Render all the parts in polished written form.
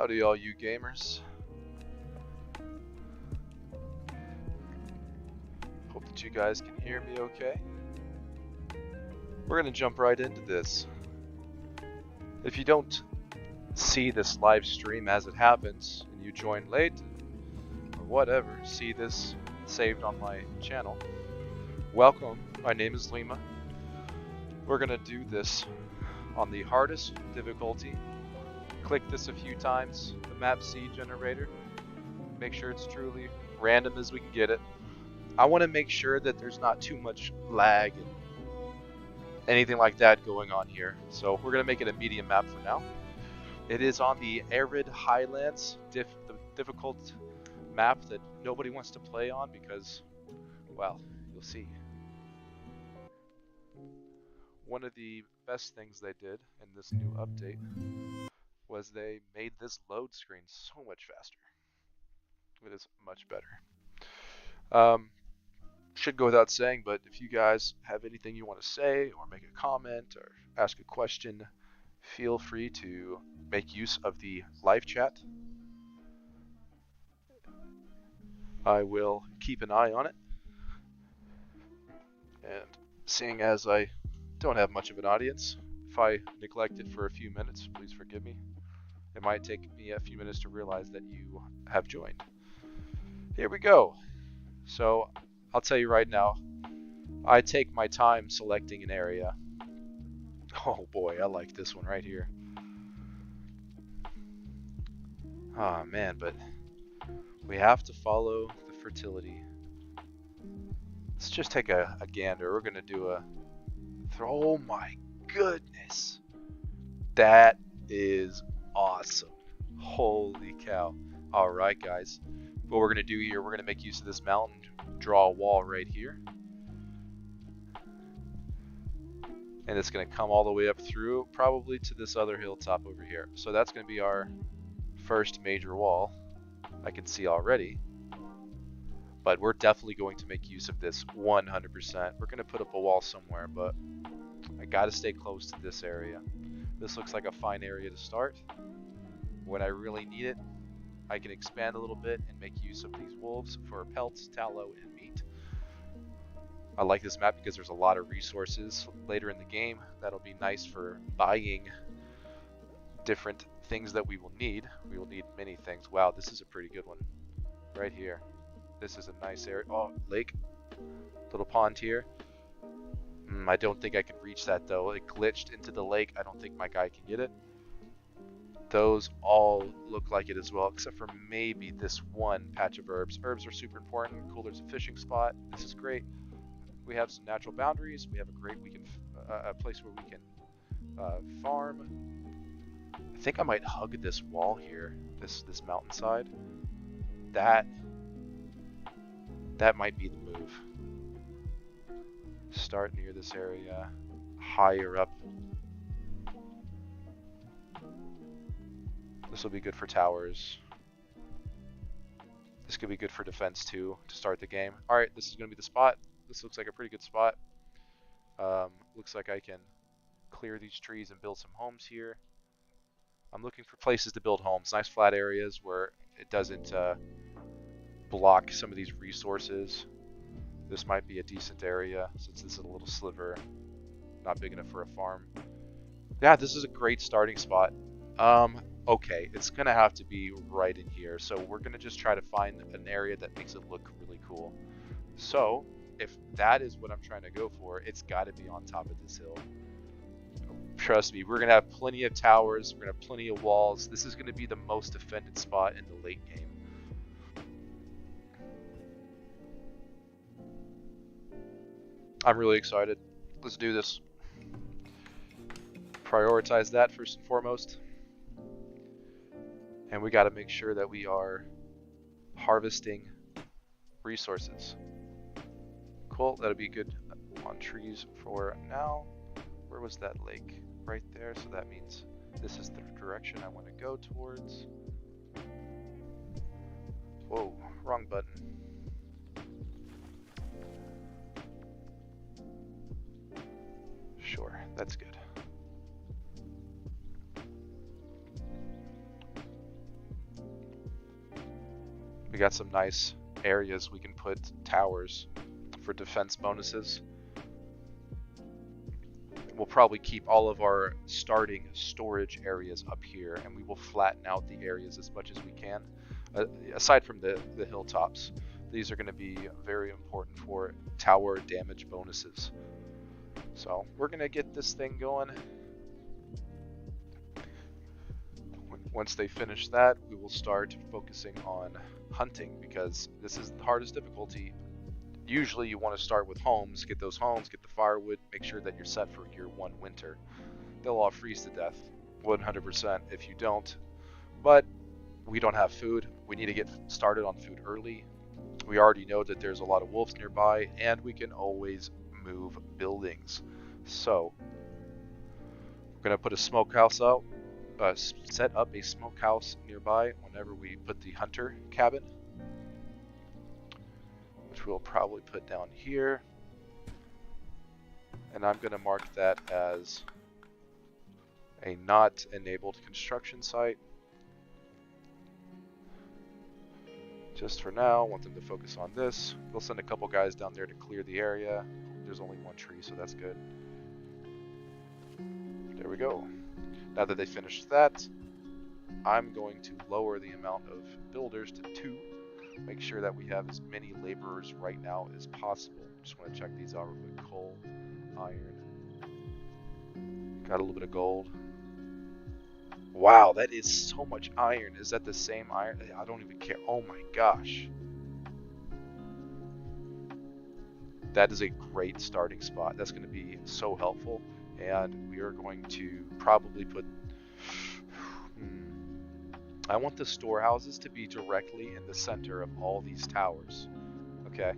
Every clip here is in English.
Howdy all you gamers. Hope that you guys can hear me okay. We're gonna jump right into this. If you don't see this live stream as it happens and you join late or whatever, see this saved on my channel, welcome. My name is Lima. We're gonna do this on the hardest difficulty. Click this a few times, the map seed generator. Make sure it's truly random as we can get it. I want to make sure that there's not too much lag and anything like that going on here. So we're going to make it a medium map for now. It is on the Arid Highlands, the difficult map that nobody wants to play on because, well, you'll see. One of the best things they did in this new update was they made this load screen so much faster. It is much better. Should go without saying, but if you guys have anything you want to say or make a comment or ask a question, feel free to make use of the live chat. I will keep an eye on it. And seeing as I don't have much of an audience, if I neglect it for a few minutes, please forgive me. It might take me a few minutes to realize that you have joined. Here we go. So I'll tell you right now, I take my time selecting an area. Oh boy, I like this one right here. Oh man, but we have to follow the fertility. Let's just take a gander. We're gonna do a oh my goodness, that is awesome. Holy cow. All right guys, what we're gonna do here, we're gonna make use of this mountain, draw a wall right here, and it's gonna come all the way up through probably to this other hilltop over here. So that's gonna be our first major wall. I can see already, but we're definitely going to make use of this 100%. We're gonna put up a wall somewhere, but I gotta stay close to this area. This looks like a fine area to start. When I really need it, I can expand a little bit and make use of these wolves for pelts, tallow, and meat. I like this map because there's a lot of resources later in the game. That'll be nice for buying different things that we will need. We will need many things. Wow, this is a pretty good one right here. This is a nice area. Oh, lake. Little pond here. I don't think I can reach that though. It glitched into the lake. I don't think my guy can get it. Those all look like it as well, except for maybe this one patch of herbs. Herbs are super important. Cool, there's a fishing spot. This is great. We have some natural boundaries. We have a place where we can farm. I think I might hug this wall here, this mountainside. That might be the move. Start near this area, higher up. This will be good for towers. This could be good for defense too, to start the game. Alright, this is going to be the spot. This looks like a pretty good spot. Looks like I can clear these trees and build some homes here. I'm looking for places to build homes. Nice flat areas where it doesn't block some of these resources. This might be a decent area since this is a little sliver. Not big enough for a farm. Yeah, this is a great starting spot. Okay, it's gonna have to be right in here, so we're gonna just try to find an area that makes it look really cool. So if that is what I'm trying to go for, it's got to be on top of this hill. Trust me, we're gonna have plenty of towers, we're gonna have plenty of walls. This is gonna be the most defended spot in the late game. I'm really excited. Let's do this. Prioritize that first and foremost. And we got to make sure that we are harvesting resources. Cool, that'll be good on trees for now. Where was that lake? Right there, so that means this is the direction I want to go towards. Whoa, wrong button. Sure, that's good. We got some nice areas we can put towers for defense bonuses. We'll probably keep all of our starting storage areas up here, and we will flatten out the areas as much as we can. Aside from the hilltops, these are going to be very important for tower damage bonuses. So we're going to get this thing going. Once they finish that, we will start focusing on hunting, because this is the hardest difficulty. Usually you want to start with homes, get those homes, get the firewood, make sure that you're set for year 1 winter. They'll all freeze to death, 100% if you don't. But we don't have food. We need to get started on food early. We already know that there's a lot of wolves nearby, and we can always move buildings. So we're going to put a smokehouse out, set up a smokehouse nearby whenever we put the hunter cabin, which we'll probably put down here. And I'm going to mark that as a not enabled construction site. Just for now, I want them to focus on this. They'll send a couple guys down there to clear the area. There's only 1 tree, so that's good. There we go. Now that they finished that, I'm going to lower the amount of builders to 2. Make sure that we have as many laborers right now as possible. Just want to check these out real quick. Coal, iron. Got a little bit of gold. Wow, that is so much iron. Is that the same iron? I don't even care. Oh my gosh. That is a great starting spot. That's going to be so helpful. And we are going to probably put... I want the storehouses to be directly in the center of all these towers. Okay.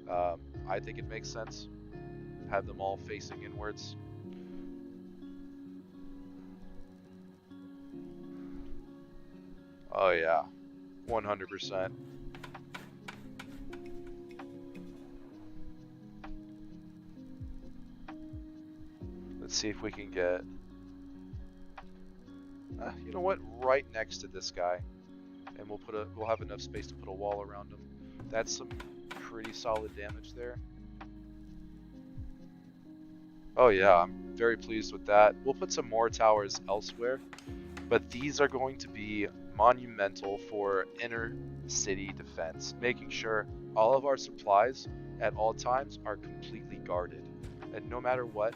I think it makes sense. Have them all facing inwards. Oh yeah, 100%. Let's see if we can get, you know what, right next to this guy, and we'll have enough space to put a wall around him. That's some pretty solid damage there. Oh yeah, I'm very pleased with that. We'll put some more towers elsewhere, but these are going to be monumental for inner city defense, making sure all of our supplies at all times are completely guarded. And no matter what,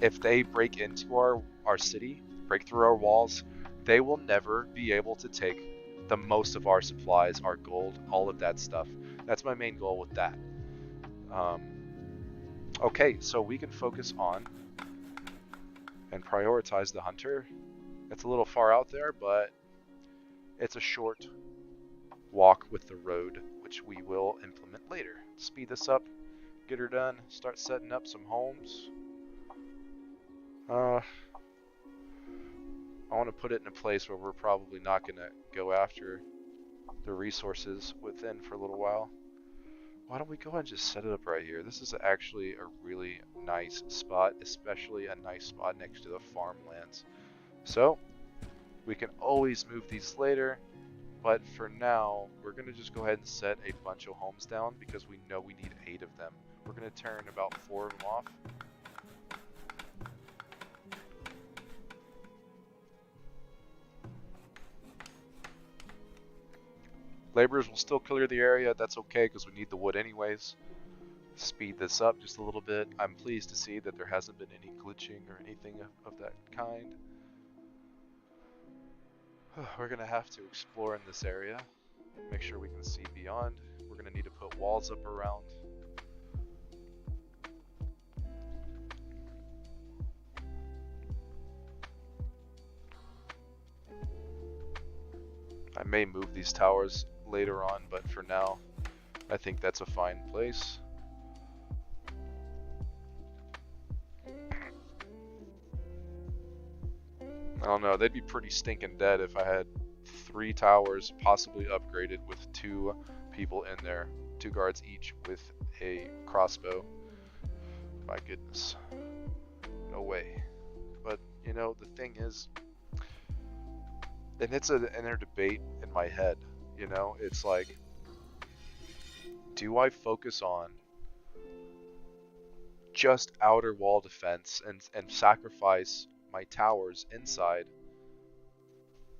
if they break into our city, break through our walls, they will never be able to take the most of our supplies, our gold, all of that stuff. That's my main goal with that. Okay, so we can focus on and prioritize the hunter. It's a little far out there, but it's a short walk with the road, which we will implement later. Speed this up, get her done, start setting up some homes. I want to put it in a place where we're probably not going to go after the resources within for a little while. Why don't we go ahead and just set it up right here? This is actually a really nice spot, especially a nice spot next to the farmlands. So we can always move these later, but for now we're going to just go ahead and set a bunch of homes down because we know we need 8 of them. We're going to turn about 4 of them off. Laborers will still clear the area. That's okay because we need the wood anyways. Speed this up just a little bit. I'm pleased to see that there hasn't been any glitching or anything of that kind. We're going to have to explore in this area. Make sure we can see beyond. We're going to need to put walls up around. I may move these towers later on, but for now, I think that's a fine place. I don't know, they'd be pretty stinking dead if I had 3 towers possibly upgraded with 2 people in there. 2 guards each with a crossbow. My goodness. No way. But, you know, the thing is, and it's an inner debate in my head, You know, it's like, do I focus on just outer wall defense and sacrifice my towers inside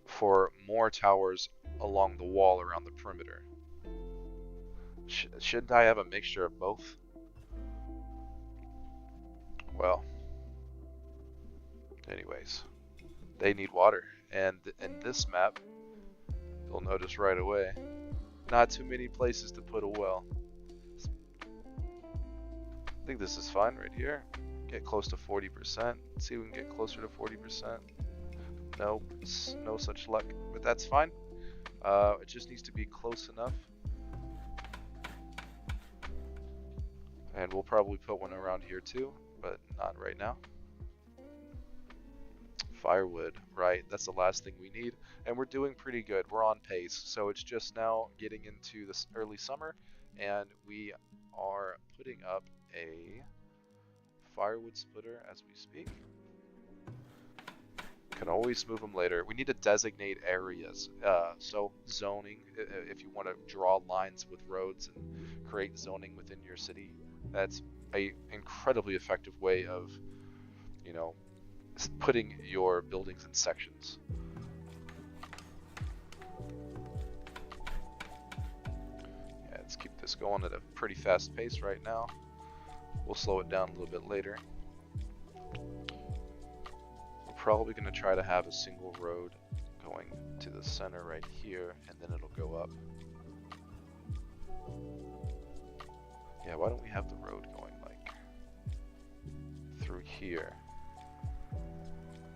for more towers along the wall around the perimeter? Shouldn't I have a mixture of both? Well, anyways, they need water, and in this map, you'll notice right away, not too many places to put a well. I think this is fine right here. Get close to 40%. See if we can get closer to 40%. Nope, no such luck, but that's fine. It just needs to be close enough. And we'll probably put one around here too, but not right now. Firewood, right, that's the last thing we need. And we're doing pretty good, we're on pace. So it's just now getting into this early summer, and we are putting up a firewood splitter as we speak. Can always move them later. We need to designate areas. So zoning, if you want to draw lines with roads and create zoning within your city, that's a incredibly effective way of, you know, putting your buildings in sections. Yeah, let's keep this going at a pretty fast pace right now. We'll slow it down a little bit later. We're probably going to try to have a single road going to the center right here, and then it'll go up. Yeah, why don't we have the road going like through here?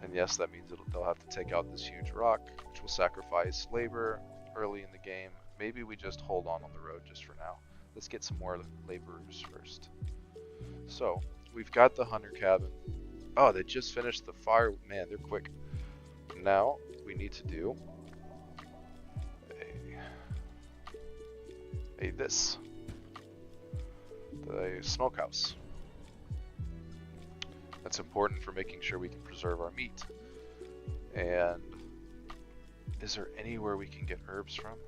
And yes, that means they'll have to take out this huge rock, which will sacrifice labor early in the game. Maybe we just hold on the road just for now. Let's get some more laborers first. So, we've got the hunter cabin. Oh, they just finished the fire. Man, they're quick. Now, we need to do this. The smokehouse. That's important for making sure we can preserve our meat. And is there anywhere we can get herbs from?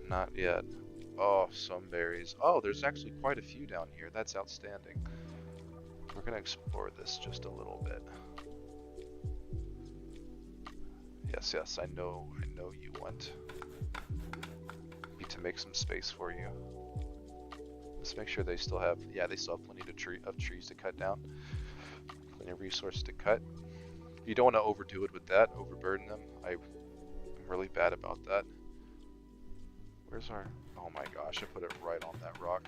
Not yet. Oh, some berries. Oh, there's actually quite a few down here. That's outstanding. We're gonna explore this just a little bit. Yes, I know you want me to make some space for you. Let's make sure they still have, yeah, they still have plenty of trees to cut down. Plenty of resources to cut. You don't want to overdo it with that, overburden them. I'm really bad about that. Where's our, oh my gosh, I put it right on that rock.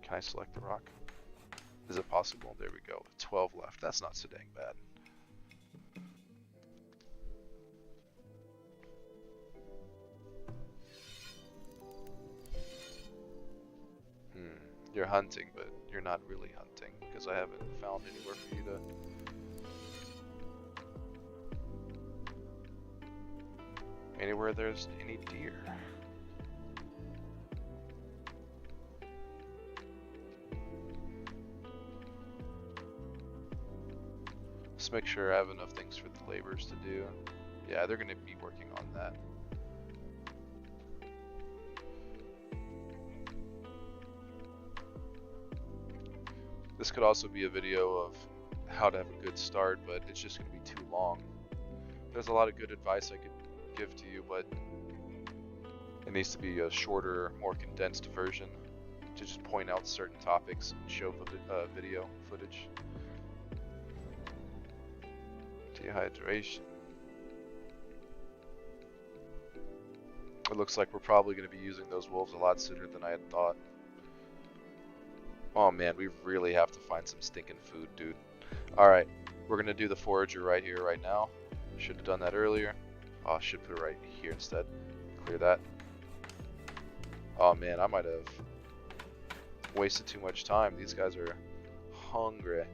Can I select the rock? Is it possible? There we go, 12 left. That's not so dang bad. You're hunting, but you're not really hunting because I haven't found anywhere for you to... Anywhere there's any deer. Let's make sure I have enough things for the laborers to do. Yeah, they're going to be working on that. This could also be a video of how to have a good start, but it's just going to be too long. There's a lot of good advice I could give to you, but it needs to be a shorter, more condensed version to just point out certain topics and show video footage. Dehydration. It looks like we're probably going to be using those wolves a lot sooner than I had thought. Oh man, we really have to find some stinking food, dude. Alright, we're gonna do the forager right here, right now. Should have done that earlier. Oh, I should put it right here instead. Clear that. Oh man, I might have wasted too much time. These guys are hungry.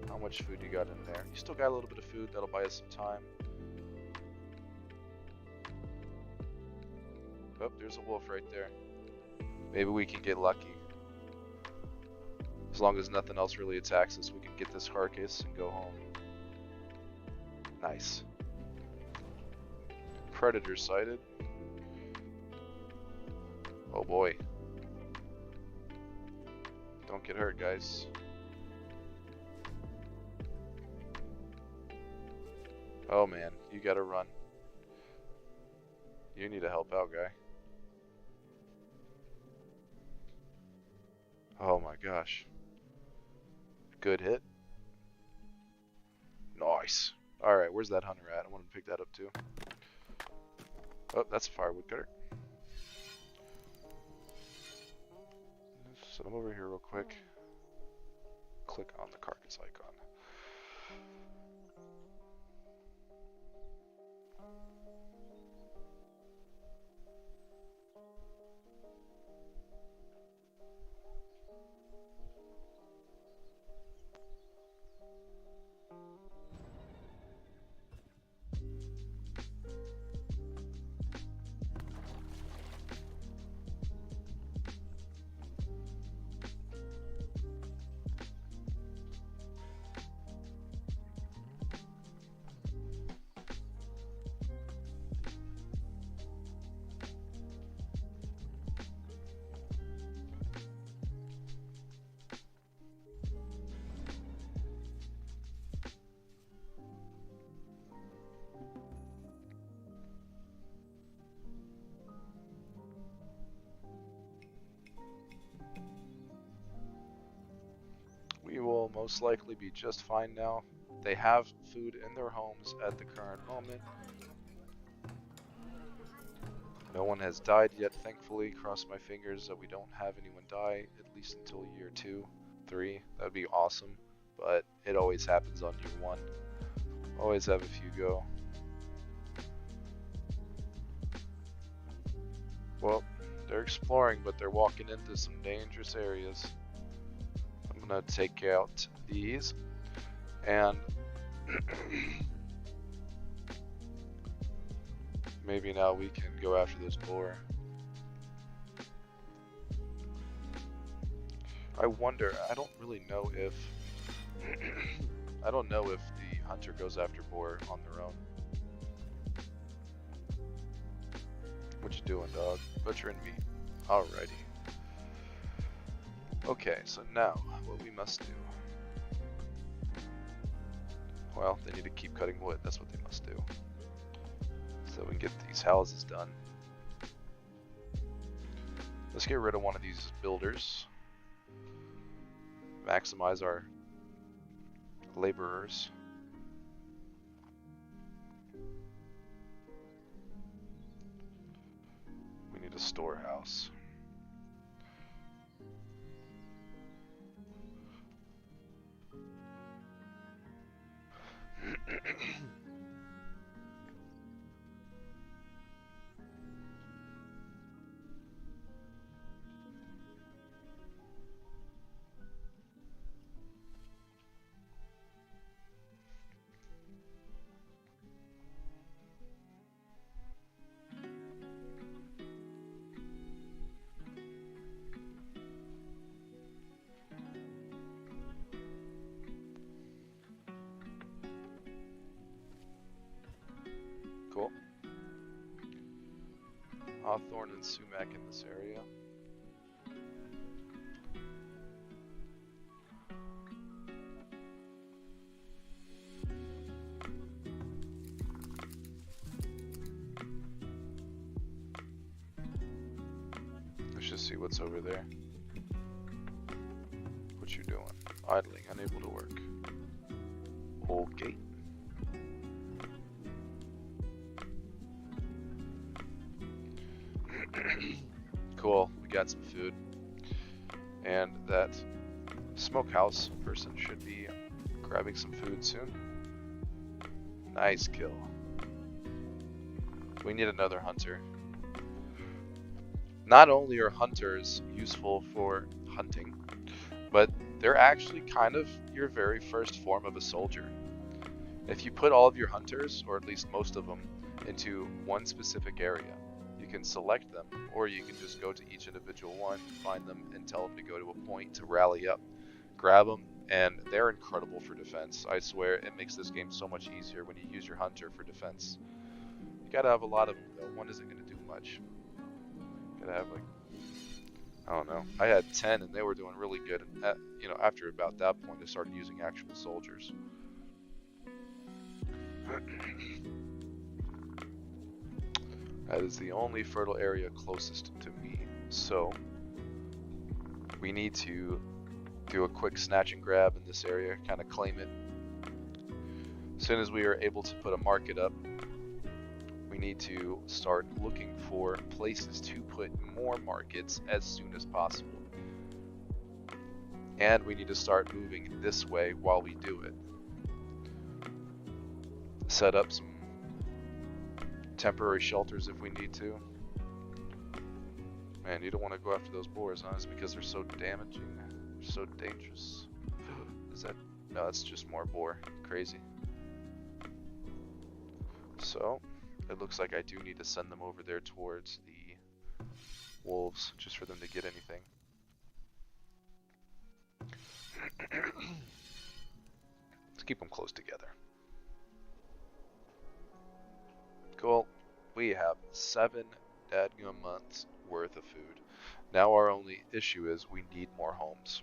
How much food you got in there? You still got a little bit of food, that'll buy us some time. Oh, there's a wolf right there. Maybe we can get lucky. As long as nothing else really attacks us, we can get this carcass and go home. Nice. Predator sighted. Oh boy. Don't get hurt, guys. Oh man, you gotta run. You need to help out, guy. Oh my gosh. Good hit. Nice. Alright, where's that hunter at? I want to pick that up too. Oh, that's a firewood cutter. Set him over here real quick. Click on the carcass icon. We will most likely be just fine now. They have food in their homes at the current moment. No one has died yet, thankfully. Cross my fingers that we don't have anyone die, at least until year 2, 3. That would be awesome, but it always happens on year 1. Always have a few go. Well, they're exploring, but they're walking into some dangerous areas. I'm gonna take out these, and maybe now we can go after this boar. I wonder, I don't really know if I don't know if the hunter goes after boar on their own. What you doing, dog? Butchering meat. Alrighty. Okay, so now what we must do. Well, they need to keep cutting wood. That's what they must do. So we can get these houses done. Let's get rid of one of these builders. Maximize our laborers. We need a storehouse. Cool. Hawthorne and sumac in this area. Let's just see what's over there. What you doing? Idling, unable to work. Okay. Cool, we got some food. And that smokehouse person should be grabbing some food soon. Nice kill. We need another hunter. Not only are hunters useful for hunting, but they're actually kind of your very first form of a soldier. If you put all of your hunters, or at least most of them, into one specific area, you can select them, or you can just go to each individual one, find them, and tell them to go to a point to rally up. Grab them, and they're incredible for defense. I swear, it makes this game so much easier when you use your hunter for defense. You gotta have a lot of them, though. One isn't gonna do much. Gotta have, like, I don't know. I had 10 and they were doing really good. And you know, after about that point, I started using actual soldiers. That is the only fertile area closest to me. So we need to do a quick snatch and grab in this area, kind of claim it. As soon as we are able to put a market up, we need to start looking for places to put more markets as soon as possible. And we need to start moving this way while we do it. Set up some temporary shelters if we need to. Man, you don't want to go after those boars, huh? It's because they're so damaging. They're so dangerous. Is that... No, that's just more boar. Crazy. So, it looks like I do need to send them over there towards the wolves, just for them to get anything. Let's keep them close together. Cool. We have 7 dadgum months worth of food. Now our only issue is we need more homes.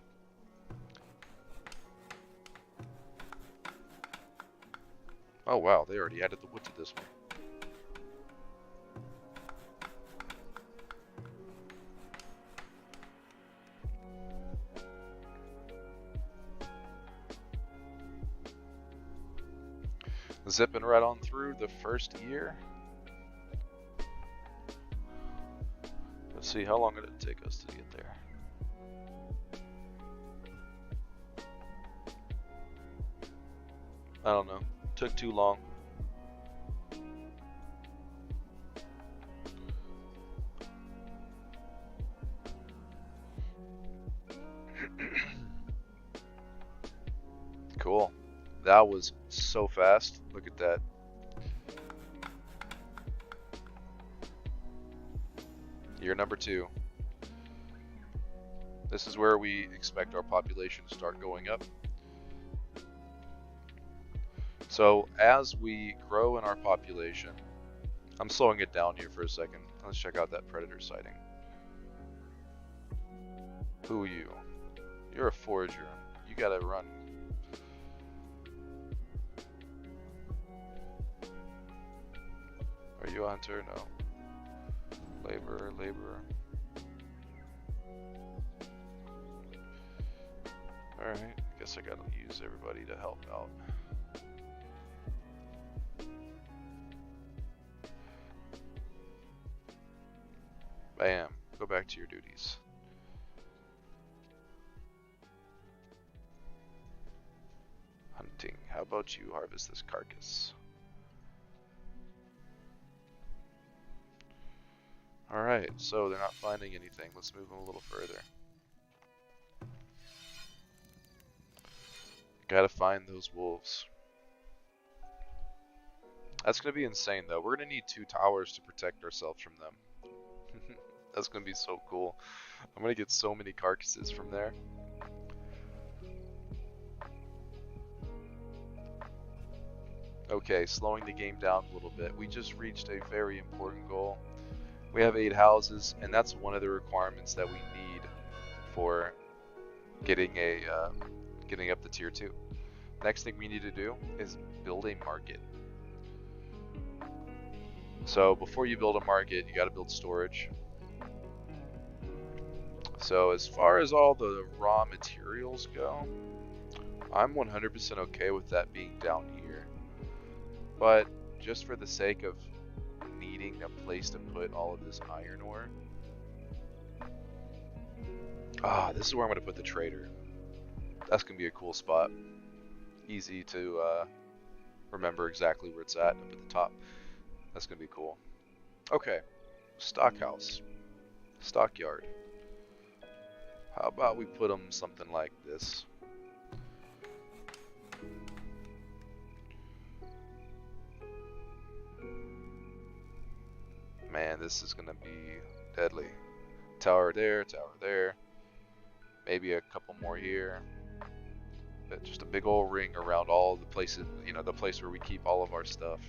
Oh wow, they already added the wood to this one. Zipping right on through the first year. Let's see, how long did it take us to get there? I don't know. Took too long. Cool. That was so fast. Look at that. Year number 2. This is where we expect our population to start going up. So as we grow in our population, I'm slowing it down here for a second. Let's check out that predator sighting. Who are you? You're a forager. You gotta run. Are you a hunter? No. Laborer, laborer. Alright, I guess I gotta use everybody to help out. Bam, go back to your duties. Hunting, how about you harvest this carcass? Alright, so they're not finding anything. Let's move them a little further. Gotta find those wolves. That's gonna be insane though. We're gonna need 2 towers to protect ourselves from them. That's gonna be so cool. I'm gonna get so many carcasses from there. Okay, slowing the game down a little bit. We just reached a very important goal. We have 8 houses, and that's one of the requirements that we need for getting up to tier 2. Next thing we need to do is build a market. So before you build a market, you got to build storage. So as far as all the raw materials go, I'm 100% okay with that being down here. But just for the sake of needing a place to put all of this iron ore. Ah, this is where I'm going to put the trader. That's going to be a cool spot. Easy to remember exactly where it's at up at the top. That's going to be cool. Okay, stockhouse, stockyard. How about we put them something like this? Man, this is gonna be deadly. Tower there, maybe a couple more here. just a big old ring around all the places, you know, the place where we keep all of our stuff.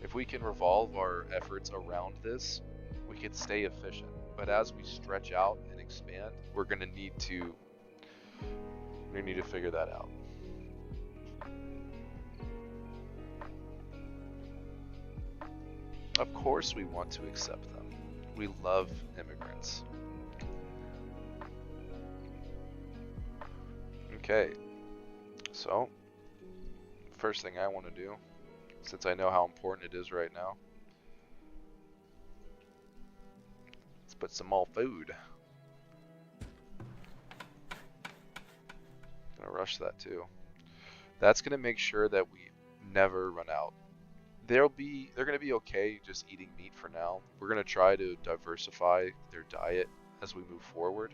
If we can revolve our efforts around this, we can stay efficient. But as we stretch out and expand, we're going to need to figure that out. Of course we want to accept them. We love immigrants. Okay, so first thing I want to do, since I know how important it is right now, let's put some more food. Gonna rush that too. That's gonna make sure that we never run out. They're gonna be okay just eating meat for now. We're gonna try to diversify their diet as we move forward,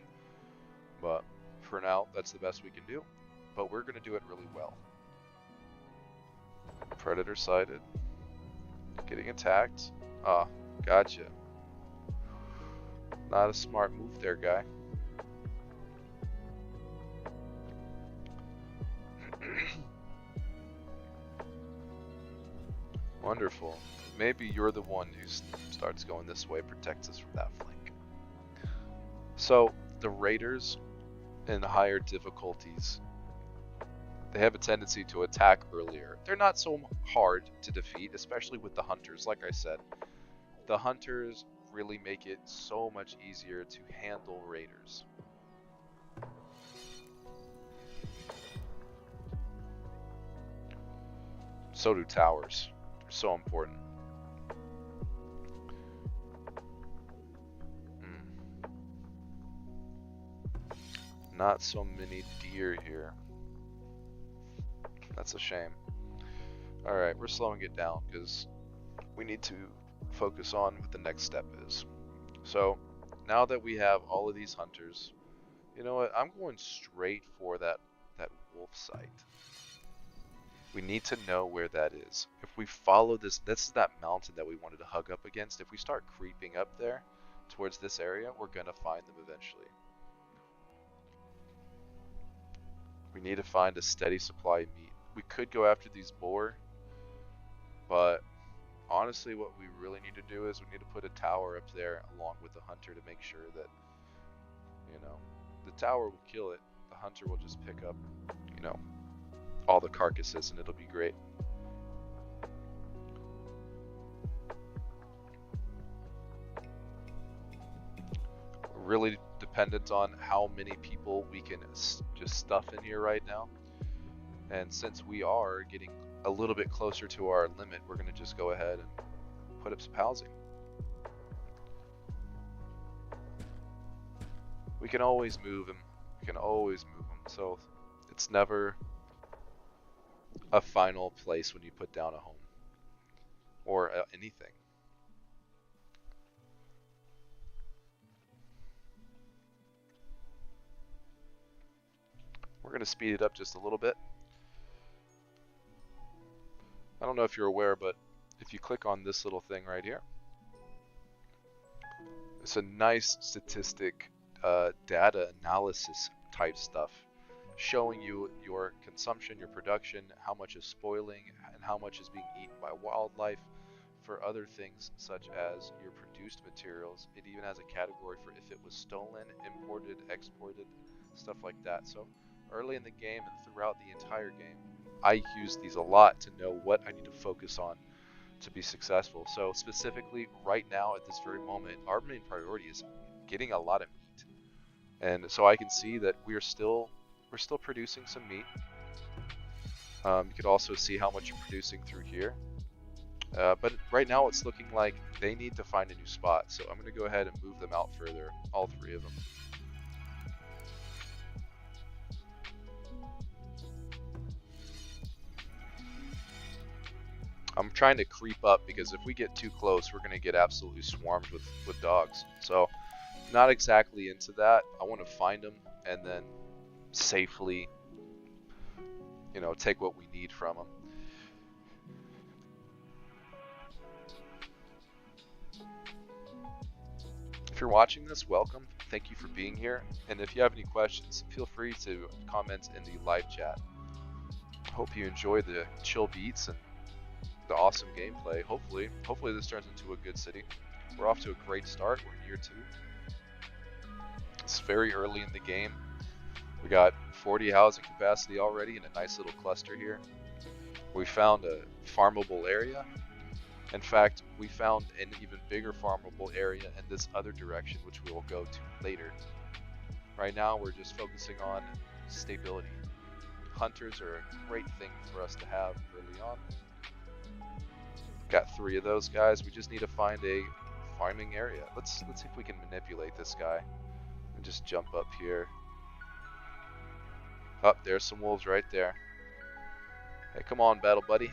but for now that's the best we can do. But we're gonna do it really well. Predator sighted. Getting attacked. Ah, gotcha. Not a smart move there, guy. Wonderful. Maybe you're the one who starts going this way, protects us from that flank. So, the raiders in higher difficulties, they have a tendency to attack earlier. They're not so hard to defeat, especially with the hunters. Like I said, the hunters really make it so much easier to handle raiders. So do towers. They're so important. Not so many deer here. That's a shame. Alright, we're slowing it down because we need to focus on what the next step is. So, now that we have all of these hunters, you know what? I'm going straight for that wolf site. We need to know where that is. If we follow this is that mountain that we wanted to hug up against. If we start creeping up there towards this area, we're gonna find them eventually. We need to find a steady supply of meat. We could go after these boar, but honestly what we really need to do is we need to put a tower up there along with the hunter to make sure that, you know, the tower will kill it. The hunter will just pick up, you know, all the carcasses and it'll be great. Really dependent on how many people we can just stuff in here right now. And since we are getting a little bit closer to our limit, we're going to just go ahead and put up some housing. We can always move them. We can always move them. So it's never a final place when you put down a home or anything. We're going to speed it up just a little bit. I don't know if you're aware, but if you click on this little thing right here, it's a nice statistic data analysis type stuff, showing you your consumption, your production, how much is spoiling, and how much is being eaten by wildlife. For other things such as your produced materials, it even has a category for if it was stolen, imported, exported, stuff like that. So early in the game and throughout the entire game, I use these a lot to know what I need to focus on to be successful. So specifically right now at this very moment, our main priority is getting a lot of meat. And so I can see that we're still producing some meat. You could also see how much you're producing through here. But right now it's looking like they need to find a new spot. So I'm going to go ahead and move them out further, all three of them. I'm trying to creep up because if we get too close, we're going to get absolutely swarmed with dogs. So not exactly into that. I want to find them and then safely, you know, take what we need from them. If you're watching this, welcome. thank you for being here. And if you have any questions, feel free to comment in the live chat. Hope you enjoy the chill beats and the awesome gameplay. Hopefully this turns into a good city. We're off to a great start. We're in year 2. It's very early in the game. We got 40 housing capacity already in a nice little cluster here. We found a farmable area. In fact, we found an even bigger farmable area in this other direction, which we will go to later. Right now, we're just focusing on stability. Hunters are a great thing for us to have early on. Got 3 of those guys. We just need to find a farming area. Let's see if we can manipulate this guy and just jump up here. Oh, there's some wolves right there. Hey, come on, battle buddy.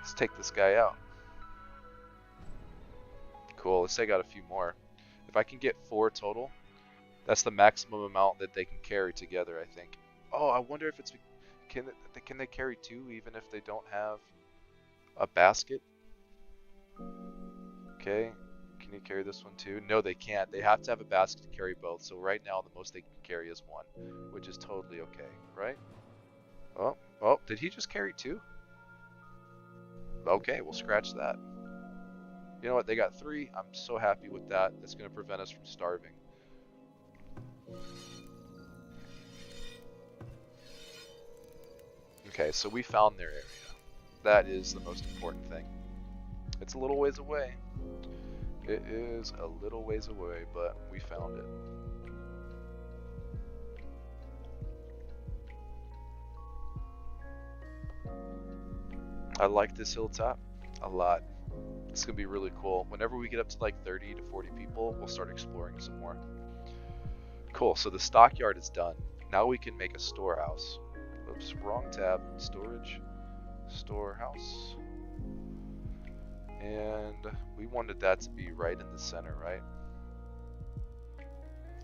Let's take this guy out. Cool, let's take out a few more. If I can get 4 total, that's the maximum amount that they can carry together, I think. Oh, I wonder if it's... Can they carry 2 even if they don't have a basket? Okay, can you carry this one too? No, they can't. They have to have a basket to carry both. So right now, the most they can carry is 1, which is totally okay, right? Oh, did he just carry 2? Okay, we'll scratch that. You know what? They got 3. I'm so happy with that. That's going to prevent us from starving. Okay, so we found their area. That is the most important thing. It's a little ways away. It is a little ways away, but we found it. I like this hilltop a lot. It's gonna be really cool. Whenever we get up to like 30 to 40 people, we'll start exploring some more. Cool, so the stockyard is done. Now we can make a storehouse. Oops, wrong tab. Storage. Storehouse. And we wanted that to be right in the center, right?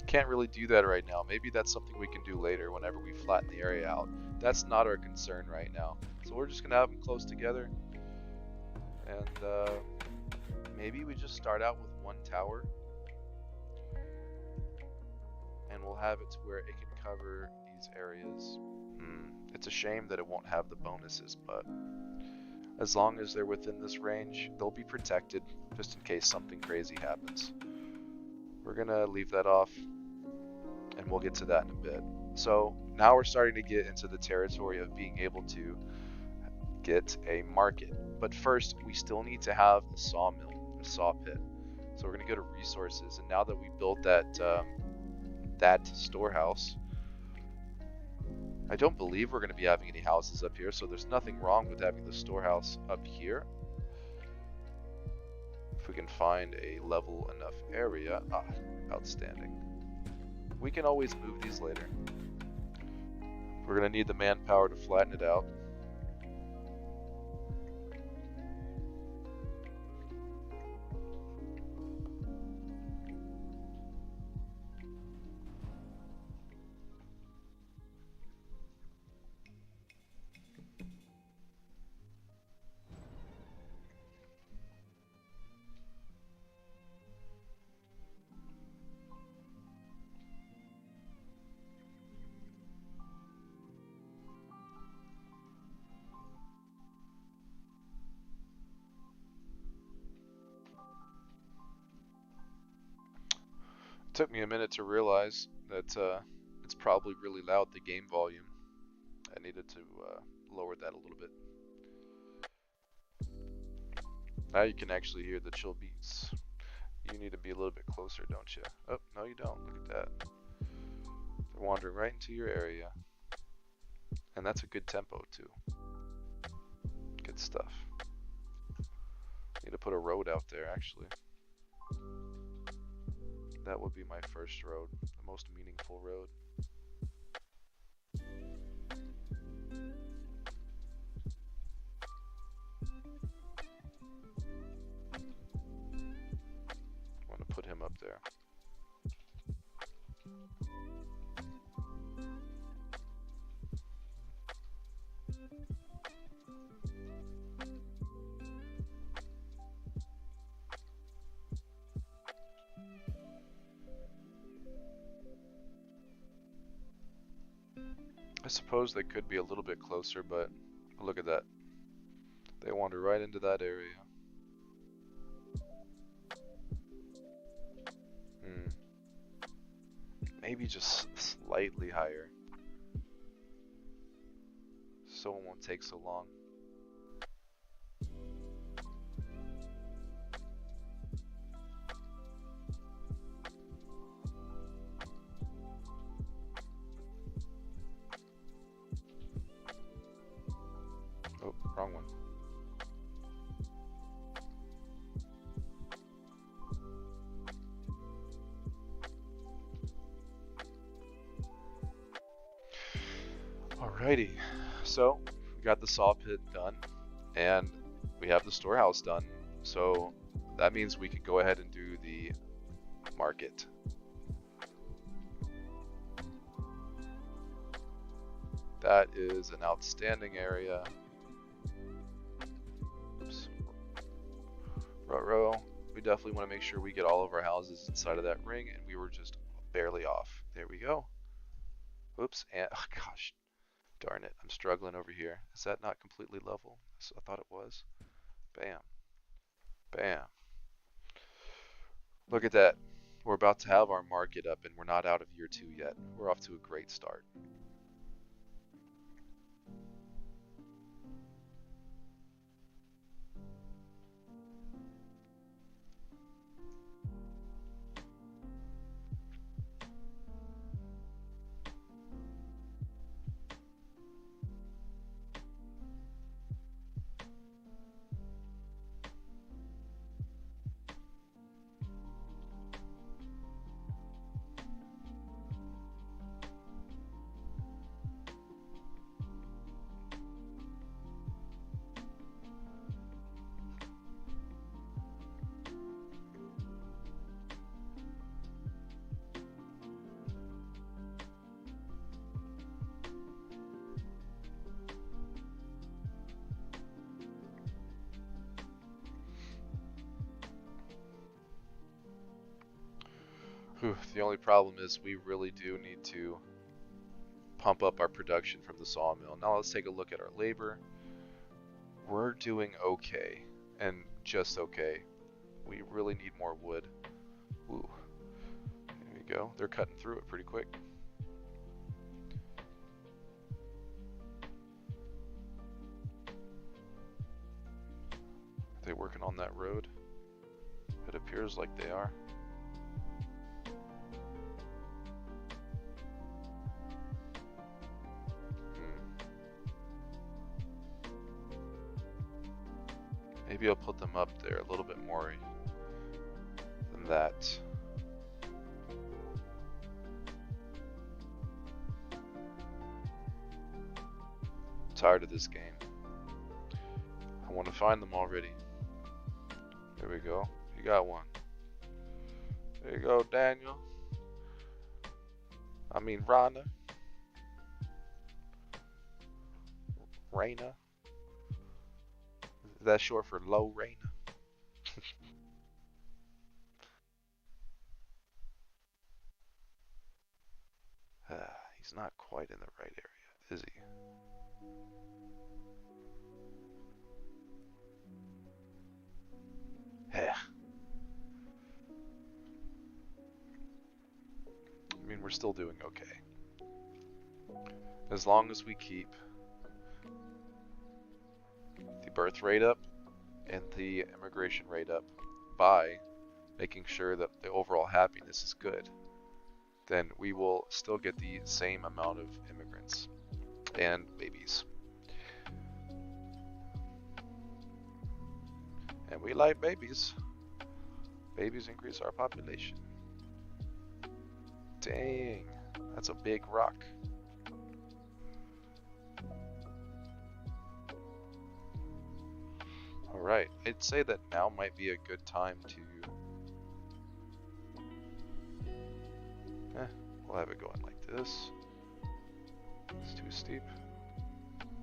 Can't really do that right now. Maybe that's something we can do later whenever we flatten the area out. That's not our concern right now. So we're just gonna have them close together. And maybe we just start out with 1 tower. And we'll have it to where it can cover these areas. It's a shame that it won't have the bonuses, but as long as they're within this range, they'll be protected just in case something crazy happens. We're gonna leave that off, and we'll get to that in a bit. So now we're starting to get into the territory of being able to get a market. But first, we still need to have a sawmill, a saw pit. So we're gonna go to resources, and now that we built that storehouse, I don't believe we're going to be having any houses up here, so there's nothing wrong with having the storehouse up here. If we can find a level enough area. Outstanding. We can always move these later. We're going to need the manpower to flatten it out. It took me a minute to realize that it's probably really loud, the game volume. I needed to lower that a little bit. Now you can actually hear the chill beats. You need to be a little bit closer, don't you? Oh, no you don't. Look at that. They're wandering right into your area. And that's a good tempo too. Good stuff. Need to put a road out there actually. That would be my first road, the most meaningful road. I want to put him up there. suppose they could be a little bit closer, but look at that. They wander right into that area. Maybe just slightly higher, so it won't take so long. Oh, wrong one. Alrighty, so we got the saw pit done, and we have the storehouse done. So that means we could go ahead and do the market. That is an outstanding area. Oops. Ruh-roh. We definitely want to make sure we get all of our houses inside of that ring, and we were just barely off. There we go. Oops, and oh gosh, darn it, I'm struggling over here. Is that not completely level? I thought it was. Bam. Bam. Look at that. We're about to have our market up, and we're not out of year 2 yet. We're off to a great start. The only problem is we really do need to pump up our production from the sawmill. Now let's take a look at our labor. We're doing okay, and just okay. We really need more wood. Ooh, there we go. They're cutting through it pretty quick. Are they working on that road? It appears like they are. Maybe I'll put them up there a little bit more than that. I'm tired of this game. I want to find them already. There we go. You got one. There you go, Daniel. I mean, Rhonda. Raina. Is that short for Low Raina? He's not quite in the right area, is he? Yeah. I mean, we're still doing okay. As long as we keep the birth rate up and the immigration rate up by making sure that the overall happiness is good, then we will still get the same amount of immigrants and babies. And we like babies. Babies increase our population. Dang, that's a big rock. Alright, I'd say that now might be a good time to... we'll have it going like this. It's too steep.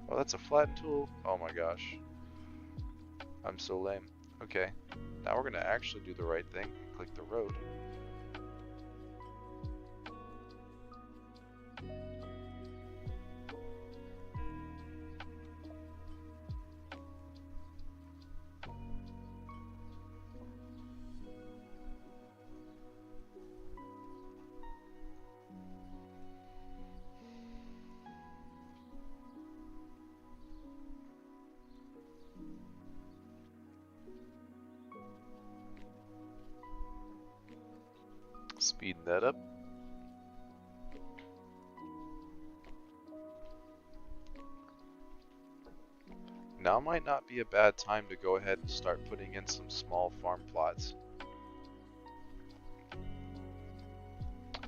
Oh, that's a flatten tool. Oh my gosh. I'm so lame. Okay, now we're gonna actually do the right thing and click the road. Speeding that up. Now might not be a bad time to go ahead and start putting in some small farm plots.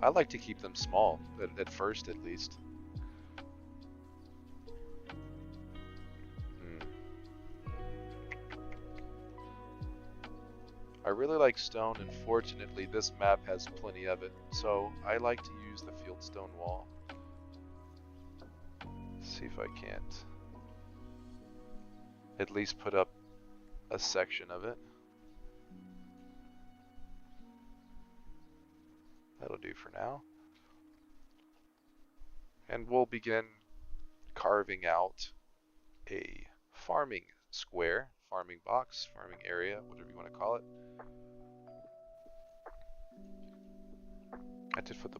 I like to keep them small, at first at least. I really like stone, and fortunately this map has plenty of it, so I like to use the fieldstone wall. Let's see if I can't at least put up a section of it. That'll do for now. And we'll begin carving out a farming square, farming box, farming area, whatever you want to call it. I did put the...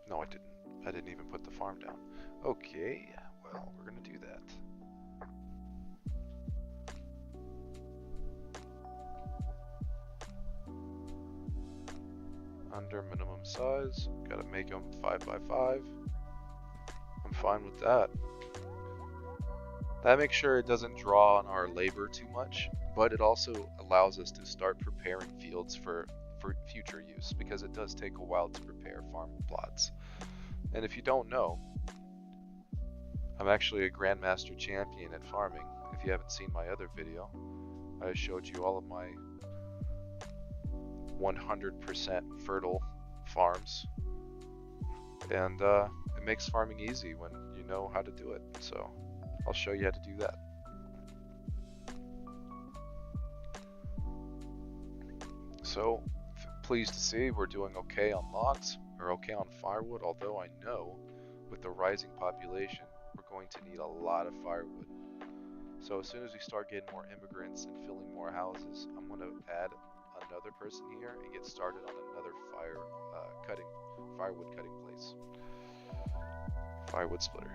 No, I didn't. I didn't even put the farm down. Okay, well, we're going to do that. Under minimum size, gotta make them 5 by 5. I'm fine with that. That makes sure it doesn't draw on our labor too much, but it also allows us to start preparing fields for future use, because it does take a while to prepare farm plots. And if you don't know, I'm actually a Grandmaster Champion at farming. If you haven't seen my other video, I showed you all of my 100% fertile farms, and it makes farming easy when you know how to do it. So I'll show you how to do that. So pleased to see we're doing okay on logs, or okay on firewood, although I know with the rising population we're going to need a lot of firewood. So as soon as we start getting more immigrants and filling more houses, I'm going to add another person here and get started on another firewood cutting place. Firewood splitter.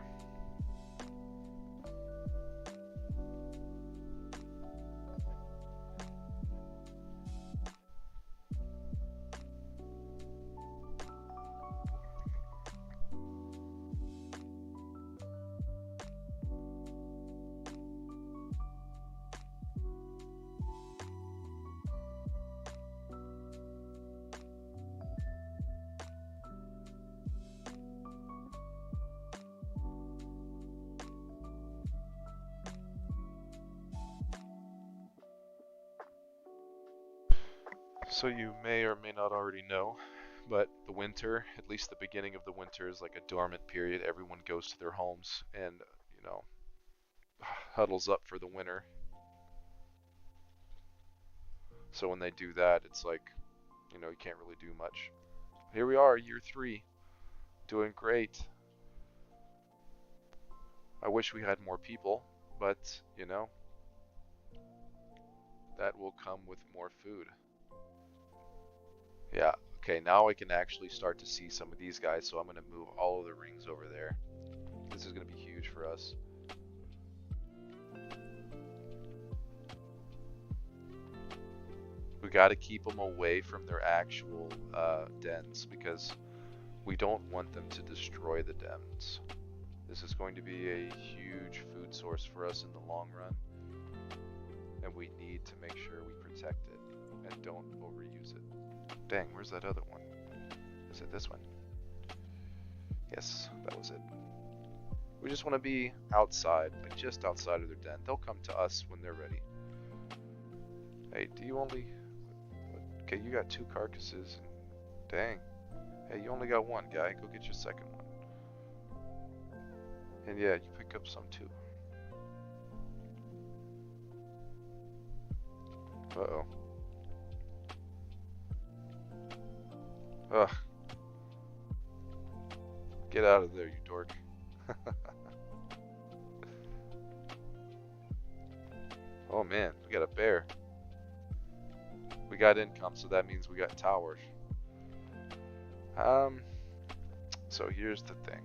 So you may or may not already know, but the winter, at least the beginning of the winter, is like a dormant period. Everyone goes to their homes and, you know, huddles up for the winter. So when they do that, it's like, you know, you can't really do much. Here we are, year 3, doing great. I wish we had more people, but, you know, that will come with more food. Yeah, okay, now I can actually start to see some of these guys, so I'm going to move all of the rings over there. This is going to be huge for us. We got to keep them away from their actual dens, because we don't want them to destroy the dens. This is going to be a huge food source for us in the long run, and we need to make sure we protect it and don't overuse it. Dang, where's that other one? Is it this one? Yes, that was it. We just want to be outside, like just outside of their den. They'll come to us when they're ready. Hey, do you only... Okay, you got 2 carcasses. Dang. Hey, you only got 1, guy. Go get your second one. And yeah, you pick up some too. Uh-oh. Ugh. Get out of there, you dork. Oh man, we got a bear. We got income, so that means we got towers. So here's the thing.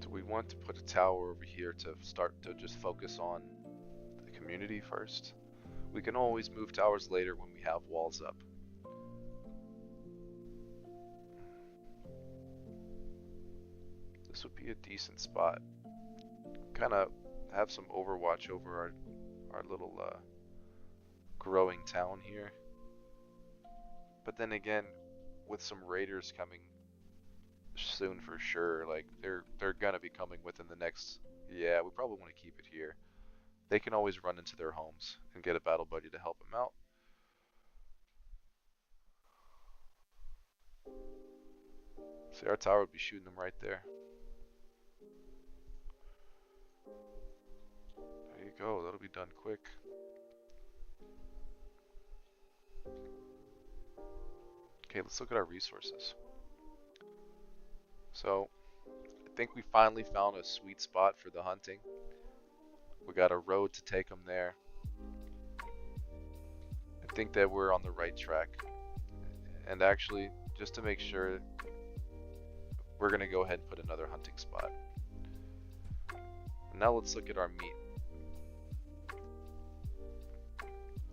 Do we want to put a tower over here to start to just focus on the community first? We can always move towers later when we have walls up. This would be a decent spot. Kind of have some overwatch over our little growing town here. But then again, with some raiders coming soon for sure, like they're gonna be coming within the next. Yeah, we probably want to keep it here. They can always run into their homes and get a battle buddy to help them out. See, our tower would be shooting them right there. There you go, that'll be done quick. Okay, let's look at our resources. So, I think we finally found a sweet spot for the hunting. We got a road to take them there. I think that we're on the right track. And actually, just to make sure, we're going to go ahead and put another hunting spot. Now let's look at our meat.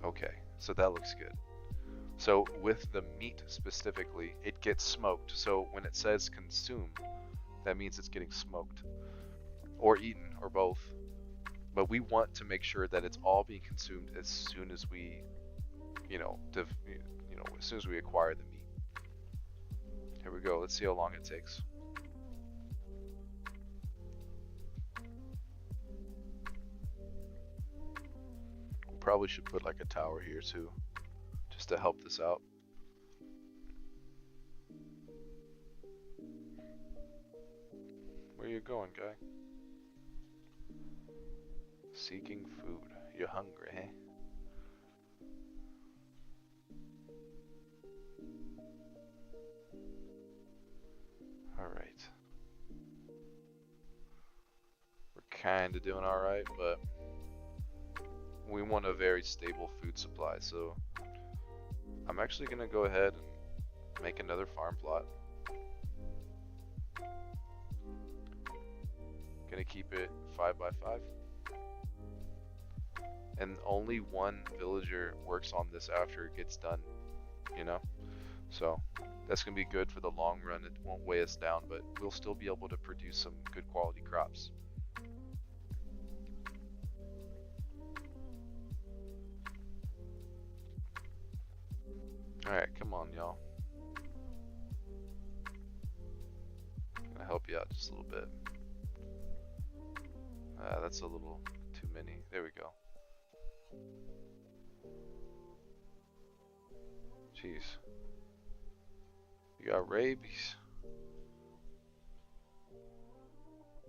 Okay, so that looks good. So with the meat specifically, it gets smoked. So when it says consume, that means it's getting smoked or eaten or both. But we want to make sure that it's all being consumed as soon as we, as soon as we acquire the meat. Here we go. Let's see how long it takes. We probably should put like a tower here too, just to help this out. Where you going, guy? Seeking food. You're hungry, eh? Alright. We're kinda doing alright, but we want a very stable food supply, so I'm actually gonna go ahead and make another farm plot. Gonna keep it 5 by 5. And only one villager works on this after it gets done, so that's gonna be good for the long run. It won't weigh us down, but we'll still be able to produce some good quality crops. Alright, come on, y'all. Gonna help you out just a little bit. That's a little too many. There we go. Jeez. You got rabies.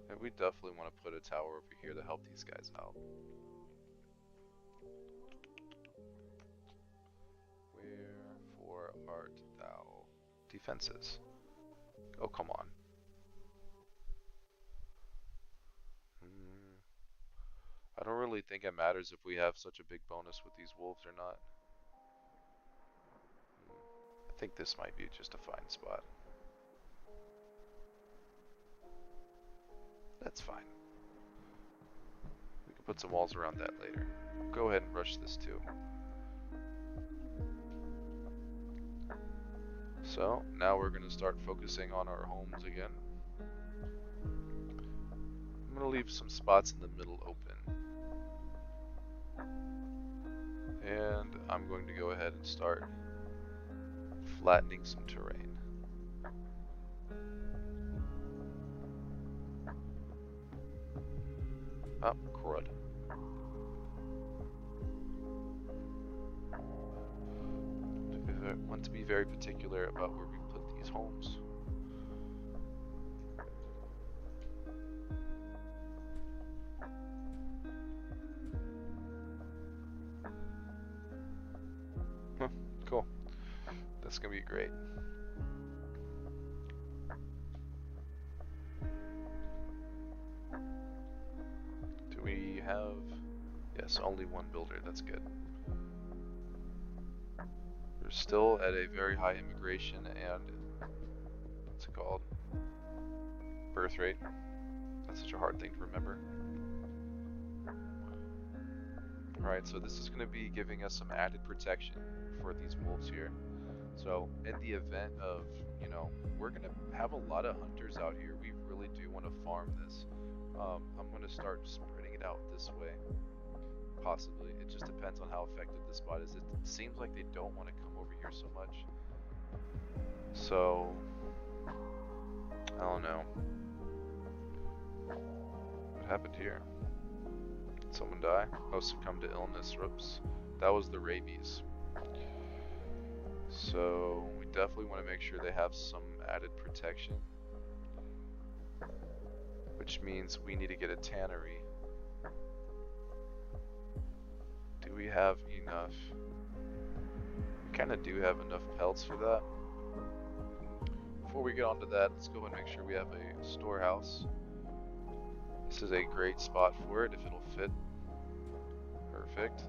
And we definitely want to put a tower over here to help these guys out. Wherefore art thou? Defenses. Oh, come on. I don't really think it matters if we have such a big bonus with these wolves or not. I think this might be just a fine spot. That's fine. We can put some walls around that later. Go ahead and rush this too. So now we're going to start focusing on our homes again. I'm going to leave some spots in the middle open. And I'm going to go ahead and start flattening some terrain. Oh, crud. I want to be very particular about where we put these homes. Cool. That's gonna be great. Do we have... Yes, only one builder. That's good. We're still at a very high immigration and... what's it called? Birth rate. That's such a hard thing to remember. Alright, so this is going to be giving us some added protection for these wolves here. So, in the event of you know, we're gonna have a lot of hunters out here. We really do want to farm this. I'm gonna start spreading it out this way, possibly. It just depends on how effective this spot is. It seems like they don't want to come over here so much. So, I don't know. What happened here? Did someone die? Oh, succumb to illness. Whoops. That was the rabies. So, we definitely want to make sure they have some added protection. Which means we need to get a tannery. Do we have enough? We kind of do have enough pelts for that. Before we get on to that, let's go and make sure we have a storehouse. This is a great spot for it if it'll fit. Perfect.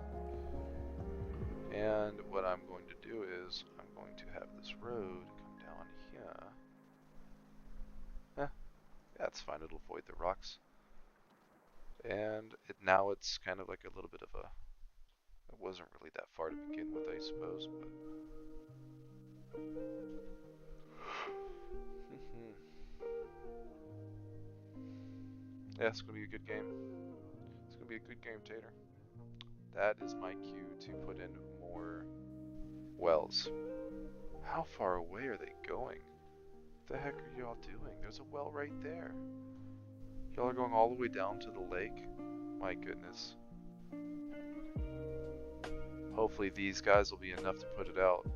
And what I'm going to do is I'm going to have this road come down here. That's fine, it'll avoid the rocks. And now it's kind of like a little bit of a, it wasn't really that far to begin with, I suppose, but yeah, it's gonna be a good game. It's gonna be a good game, Tater. That is my cue to put in more wells. How far away are they going? What the heck are y'all doing? There's a well right there. Y'all are going all the way down to the lake? My goodness. Hopefully these guys will be enough to put it out.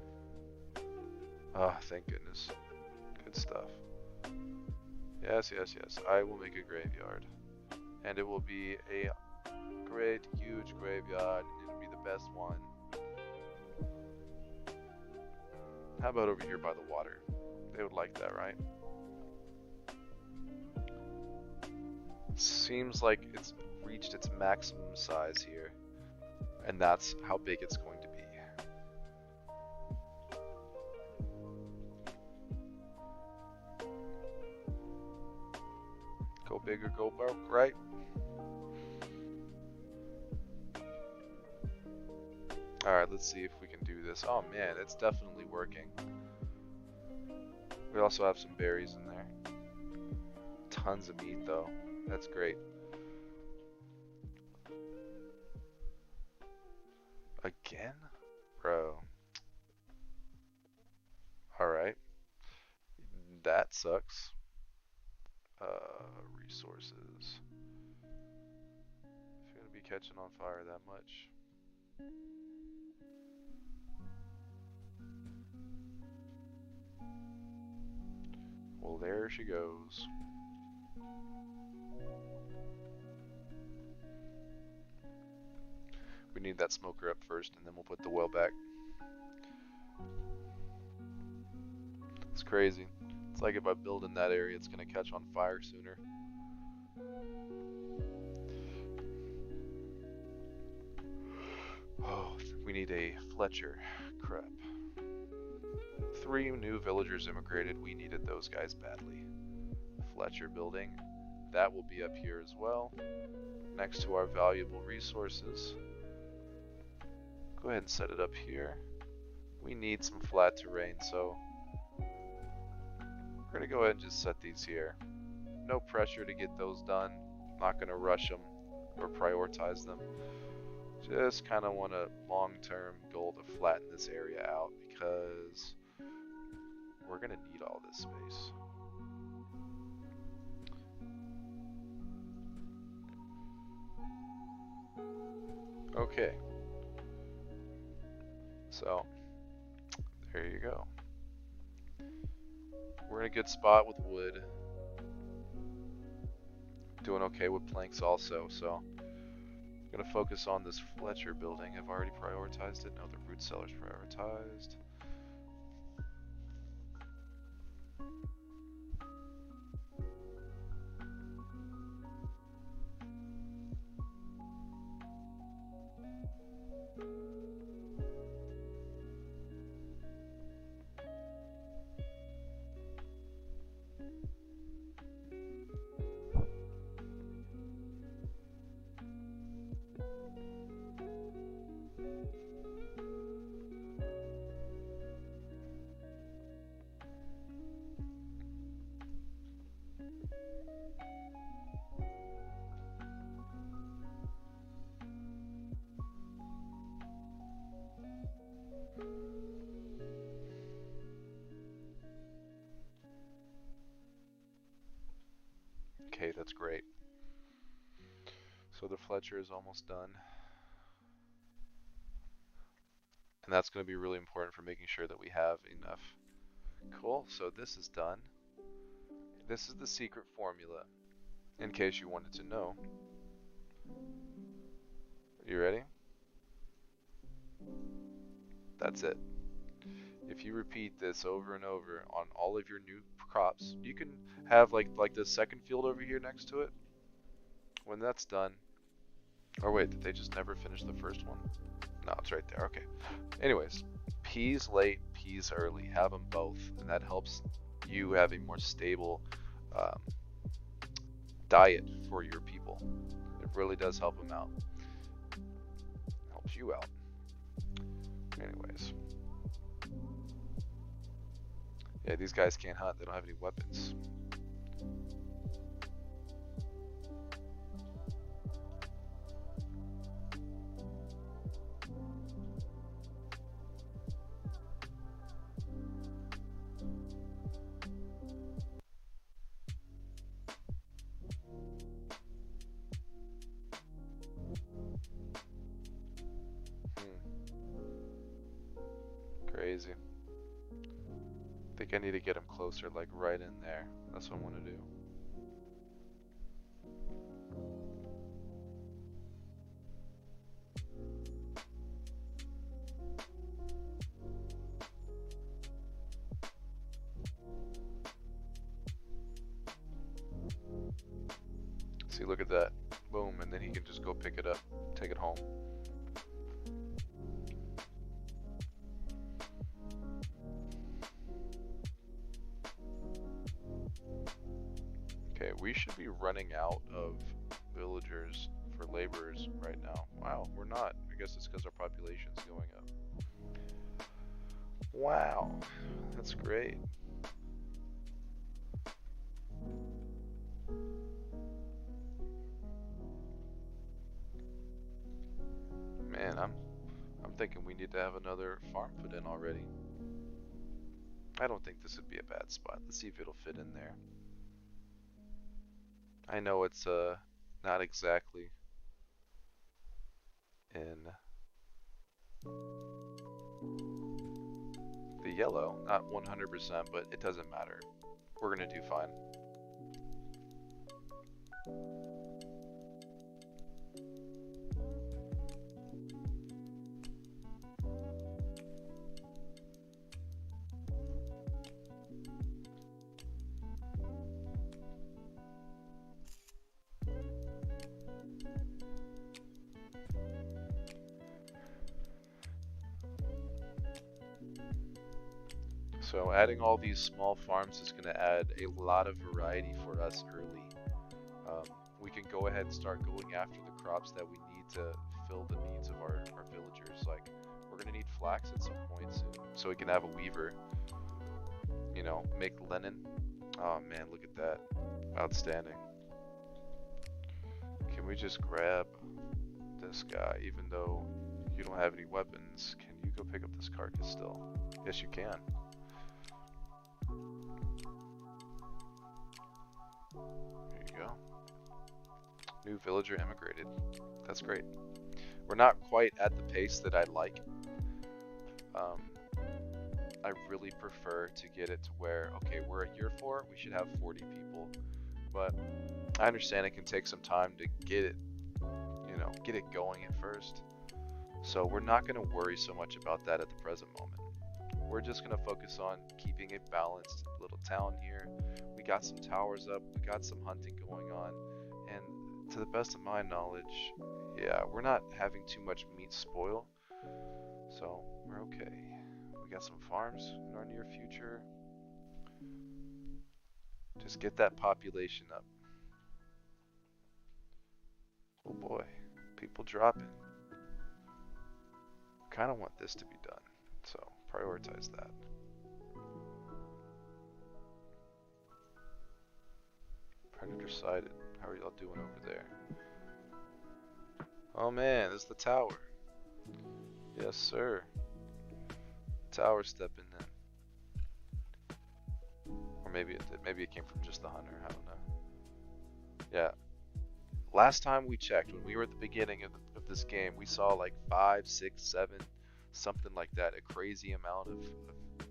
Ah, thank goodness. Good stuff. Yes, yes, yes. I will make a graveyard. And it will be a great, huge graveyard. It'll be the best one. How about over here by the water? They would like that, right? Seems like it's reached its maximum size here. And that's how big it's going to be. Go big or go broke, right? Alright, let's see if we can do this. Oh man, it's definitely working. We also have some berries in there. Tons of meat though. That's great. Again? Bro. Alright. That sucks. Resources. If you're gonna be catching on fire that much. Well, there she goes. We need that smoker up first, and then we'll put the well back. It's crazy. It's like if I build in that area, it's gonna catch on fire sooner. Oh, we need a Fletcher. Crap. 3 new villagers immigrated. We needed those guys badly. Fletcher building. That will be up here as well, next to our valuable resources. Go ahead and set it up here. We need some flat terrain, so we're gonna go ahead and just set these here. No pressure to get those done. Not gonna rush them or prioritize them. Just kind of want a long-term goal to flatten this area out because we're gonna need all this space. Okay. So, there you go. We're in a good spot with wood. Doing okay with planks also, so I'm gonna focus on this Fletcher building. I've already prioritized it. No, the root cellar's prioritized. Okay, that's great. So the Fletcher is almost done. And that's going to be really important for making sure that we have enough. Cool, so this is done. This is the secret formula, in case you wanted to know. You ready? That's it. If you repeat this over and over on all of your new crops, you can have like the second field over here next to it. When that's done, or wait, did they just never finish the first one? No, it's right there. Okay. Anyways, peas late, peas early. Have them both, and that helps you have a more stable diet for your people. It really does help them out. Helps you out. Anyways. Yeah, these guys can't hunt. They don't have any weapons. Crazy. I think I need to get him closer, like right in there. That's what I want to do. See, look at that. Boom, and then he can just go pick it up, take it home. Okay, we should be running out of villagers for laborers right now. Wow, we're not. I guess it's because our population's going up. Wow, that's great. Man, I'm thinking we need to have another farm put in already. I don't think this would be a bad spot. Let's see if it'll fit in there. I know it's not exactly in the yellow, not 100%, but it doesn't matter. We're gonna do fine. So adding all these small farms is going to add a lot of variety for us early. We can go ahead and start going after the crops that we need to fill the needs of our villagers. Like, we're going to need flax at some point soon, so we can have a weaver, you know, make linen. Oh man, look at that. Outstanding. Can we just grab this guy, even though you don't have any weapons? Can you go pick up this carcass still? Yes, you can. There you go. New villager immigrated. That's great. We're not quite at the pace that I'd like. I really prefer to get it to where, okay, we're at year 4, we should have 40 people. But I understand it can take some time to get it, you know, get it going at first. So we're not going to worry so much about that at the present moment. We're just going to focus on keeping a balanced little town here. We got some towers up, we got some hunting going on, and to the best of my knowledge, yeah, we're not having too much meat spoil, so we're okay. We got some farms in our near future. Just get that population up. Oh boy, people dropping. Kind of want this to be done, so prioritize that. Predator sighted. How are y'all doing over there? Oh man, this is the tower. Yes, sir. Tower stepping in. Or maybe it did. Maybe it came from just the hunter. I don't know. Yeah. Last time we checked, when we were at the beginning of this game, we saw like 5, 6, 7, something like that. A crazy amount of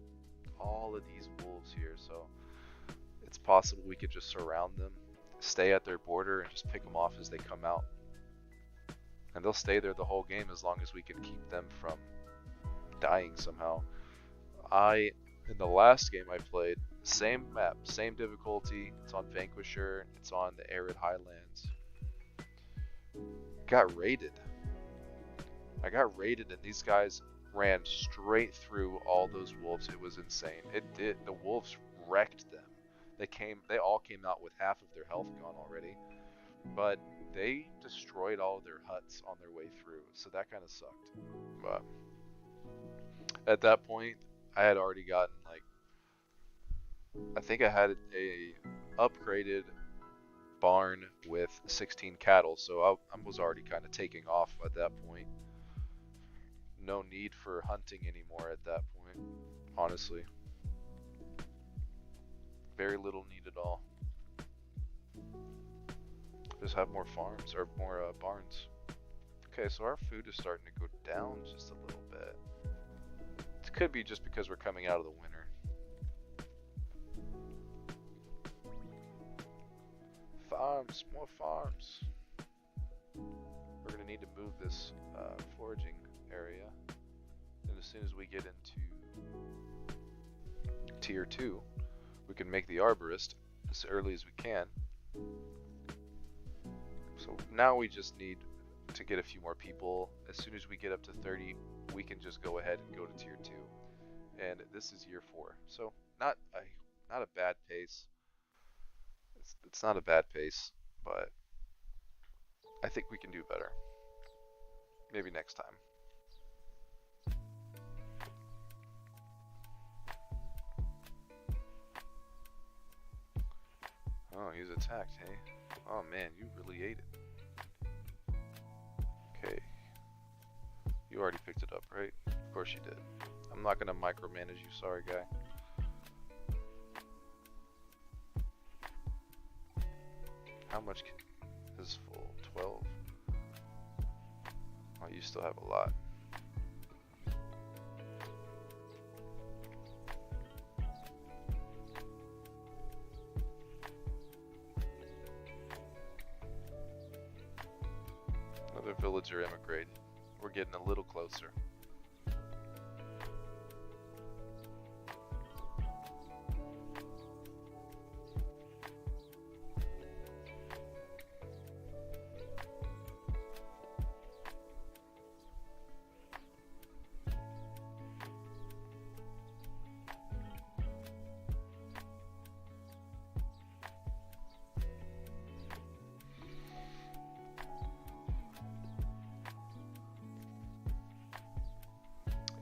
all of these wolves here. So it's possible we could just surround them, stay at their border, and just pick them off as they come out. And they'll stay there the whole game as long as we can keep them from dying somehow. In the last game I played, same map, same difficulty. It's on Vanquisher. It's on the Arid Highlands. Got raided. I got raided, and these guys ran straight through all those wolves. It was insane. It did. The wolves wrecked them. They all came out with half of their health gone already, but they destroyed all of their huts on their way through. So that kind of sucked. But at that point, I had already gotten like, I think I had a upgraded barn with 16 cattle, so I was already kind of taking off at that point. No need for hunting anymore at that point, honestly. Very little need at all. Just have more farms, or more barns. Okay, so our food is starting to go down just a little bit. It could be just because we're coming out of the winter. Farms, more farms. We're gonna need to move this foraging area, and as soon as we get into tier 2, we can make the arborist as early as we can. So now we just need to get a few more people. As soon as we get up to 30, we can just go ahead and go to tier 2. And this is year 4, so not a bad pace. It's not a bad pace, but I think we can do better. Maybe next time. Oh, he's attacked, hey? Oh man, you really ate it. Okay. You already picked it up, right? Of course you did. I'm not gonna micromanage you, sorry guy. How much is full? 12. Oh, you still have a lot. Another villager immigrated. We're getting a little closer.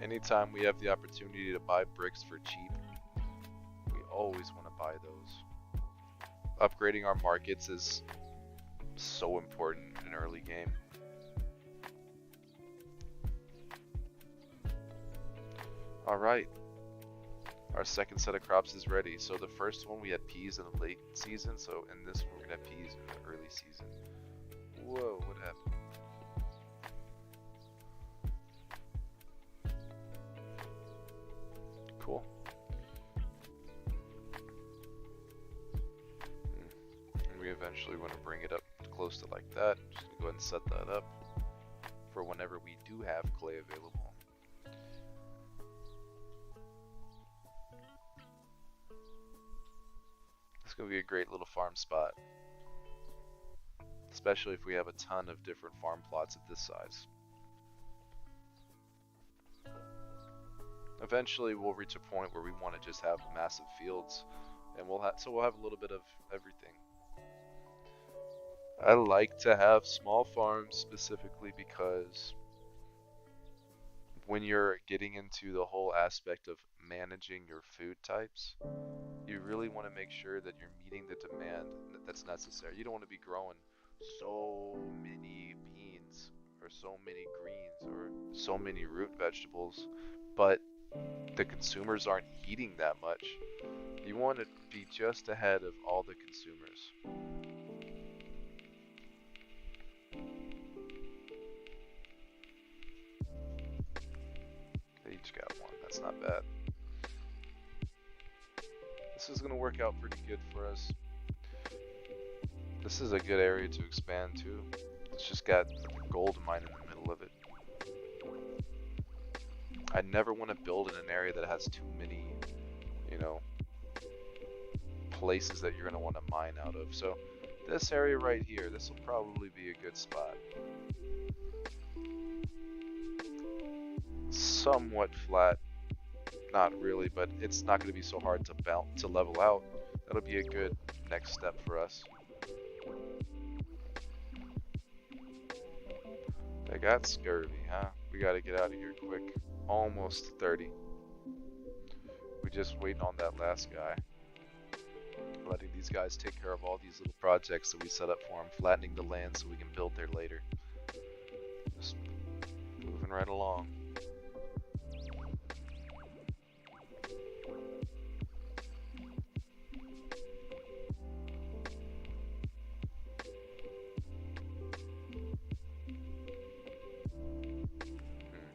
Anytime we have the opportunity to buy bricks for cheap, we always want to buy those. Upgrading our markets is so important in an early game. Alright, our second set of crops is ready. So the first one we had peas in the late season, so in this one we're going to have peas in the early season. Whoa, what happened? Cool. And we eventually want to bring it up close to like that. Just gonna go ahead and set that up for whenever we do have clay available. It's gonna be a great little farm spot, especially if we have a ton of different farm plots of this size. Eventually we'll reach a point where we want to just have massive fields, and we'll have a little bit of everything. I like to have small farms specifically because when you're getting into the whole aspect of managing your food types, you really want to make sure that you're meeting the demand that's necessary. You don't want to be growing so many beans or so many greens or so many root vegetables, but the consumers aren't eating that much. You want to be just ahead of all the consumers. work out pretty good for us. This is a good area to expand to. It's just got a gold mine in the middle of it. I never want to build in an area that has too many, you know, places that you're going to want to mine out of. So this area right here, this will probably be a good spot. Somewhat flat, not really, but it's not going to be so hard to level out. That'll be a good next step for us. They got scurvy, huh? We got to get out of here quick. Almost 30. We're just waiting on that last guy. Letting these guys take care of all these little projects that we set up for them, flattening the land so we can build there later. Just moving right along.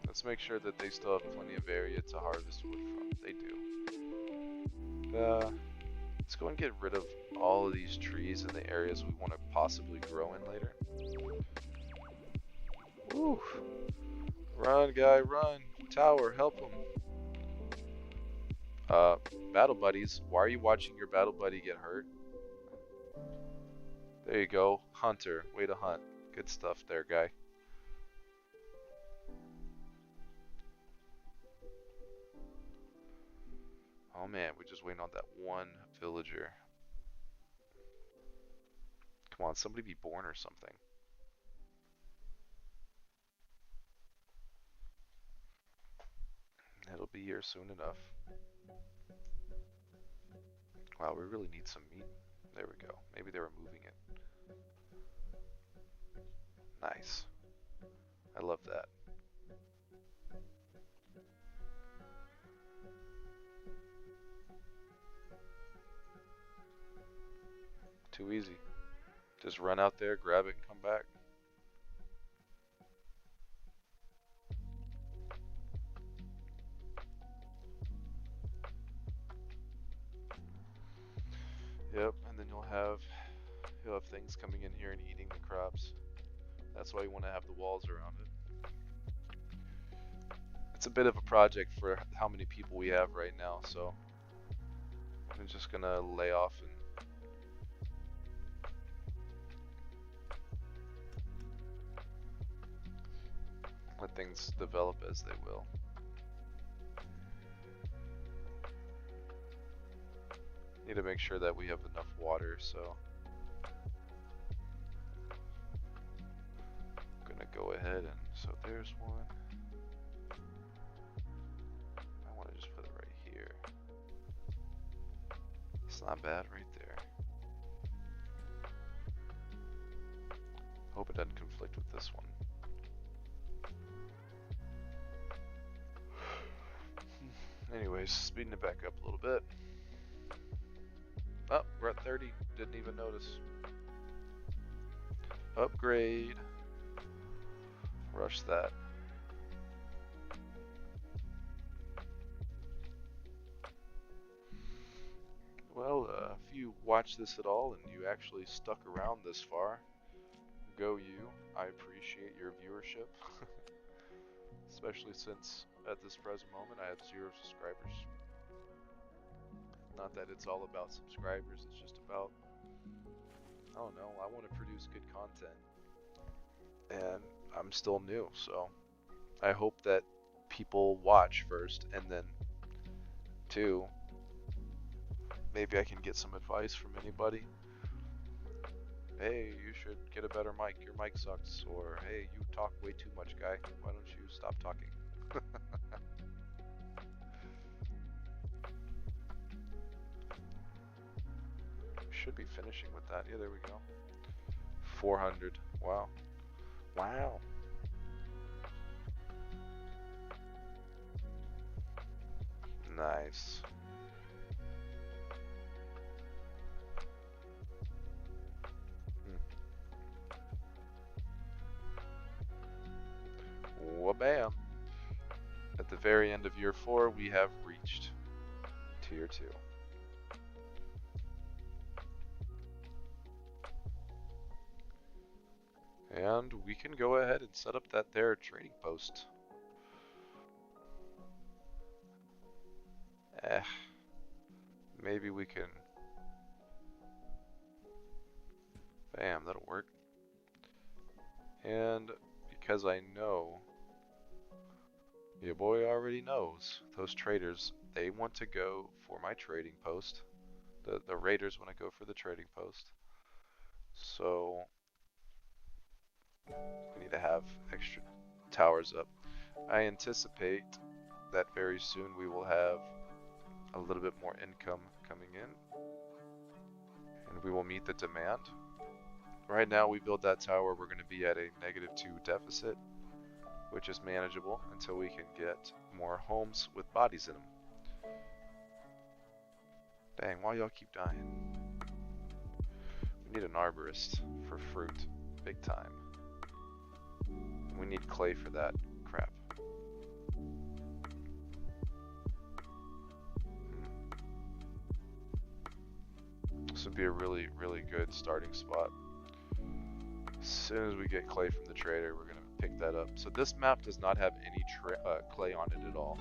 Let's make sure that they still have plenty of area to harvest wood from. They do. Let's go and get rid of all of these trees in the areas we want to possibly grow in later. Woo! Run, guy, run! Tower, help him! Battle buddies, why are you watching your battle buddy get hurt? There you go, hunter, way to hunt. Good stuff there, guy. Oh man, we're just waiting on that one villager. Come on, somebody be born or something. It'll be here soon enough. Wow, we really need some meat. There we go. Maybe they were moving it. Nice. I love that. Too easy. Just run out there, grab it, and come back. Yep, and then you'll have things coming in here and eating the crops. That's why you want to have the walls around it. It's a bit of a project for how many people we have right now, so I'm just gonna lay off and let things develop as they will. Need to make sure that we have enough water, so I'm gonna go ahead and, so there's one. I want to just put it right here. It's not bad right there. Hope it doesn't conflict with this one. Anyways, speeding it back up a little bit. Oh, we're at 30. Didn't even notice. Upgrade. Rush that. Well, if you watch this at all and you actually stuck around this far, go you. I appreciate your viewership. Especially since at this present moment I have 0 subscribers. Not that it's all about subscribers, it's just about, I don't know, I want to produce good content. And I'm still new, so I hope that people watch first, and then 2, maybe I can get some advice from anybody. Hey, you should get a better mic, your mic sucks, or hey, you talk way too much, guy, why don't you stop talking? Should be finishing with that. Yeah, there we go. 400. Wow. Wow. Nice. Wha-bam. At the very end of year 4, we have reached tier 2. And we can go ahead and set up that there trading post. Maybe we can... Bam, that'll work. And because I know... Your boy already knows. Those traders, they want to go for my trading post. The raiders want to go for the trading post. So... we need to have extra towers up. I anticipate that very soon we will have a little bit more income coming in, and we will meet the demand. Right now we build that tower, we're going to be at a -2 deficit, which is manageable until we can get more homes with bodies in them. Dang, why y'all keep dying? We need an arborist for fruit, big time. We need clay for that crap. This would be a really, really good starting spot. As soon as we get clay from the trader, we're going to pick that up. So this map does not have any clay on it at all.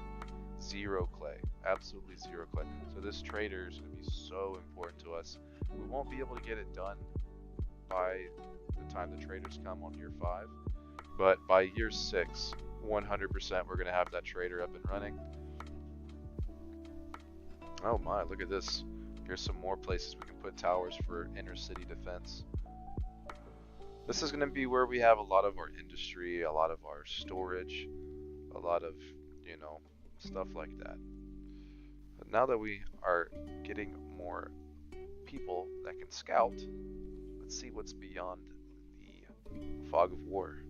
Zero clay. Absolutely zero clay. So this trader is going to be so important to us. We won't be able to get it done by the time the traders come on year 5. But by year 6, 100% we're going to have that trader up and running. Oh my, look at this. Here's some more places we can put towers for inner city defense. This is going to be where we have a lot of our industry, a lot of our storage, a lot of, you know, stuff like that. But now that we are getting more people that can scout, let's see what's beyond the fog of war.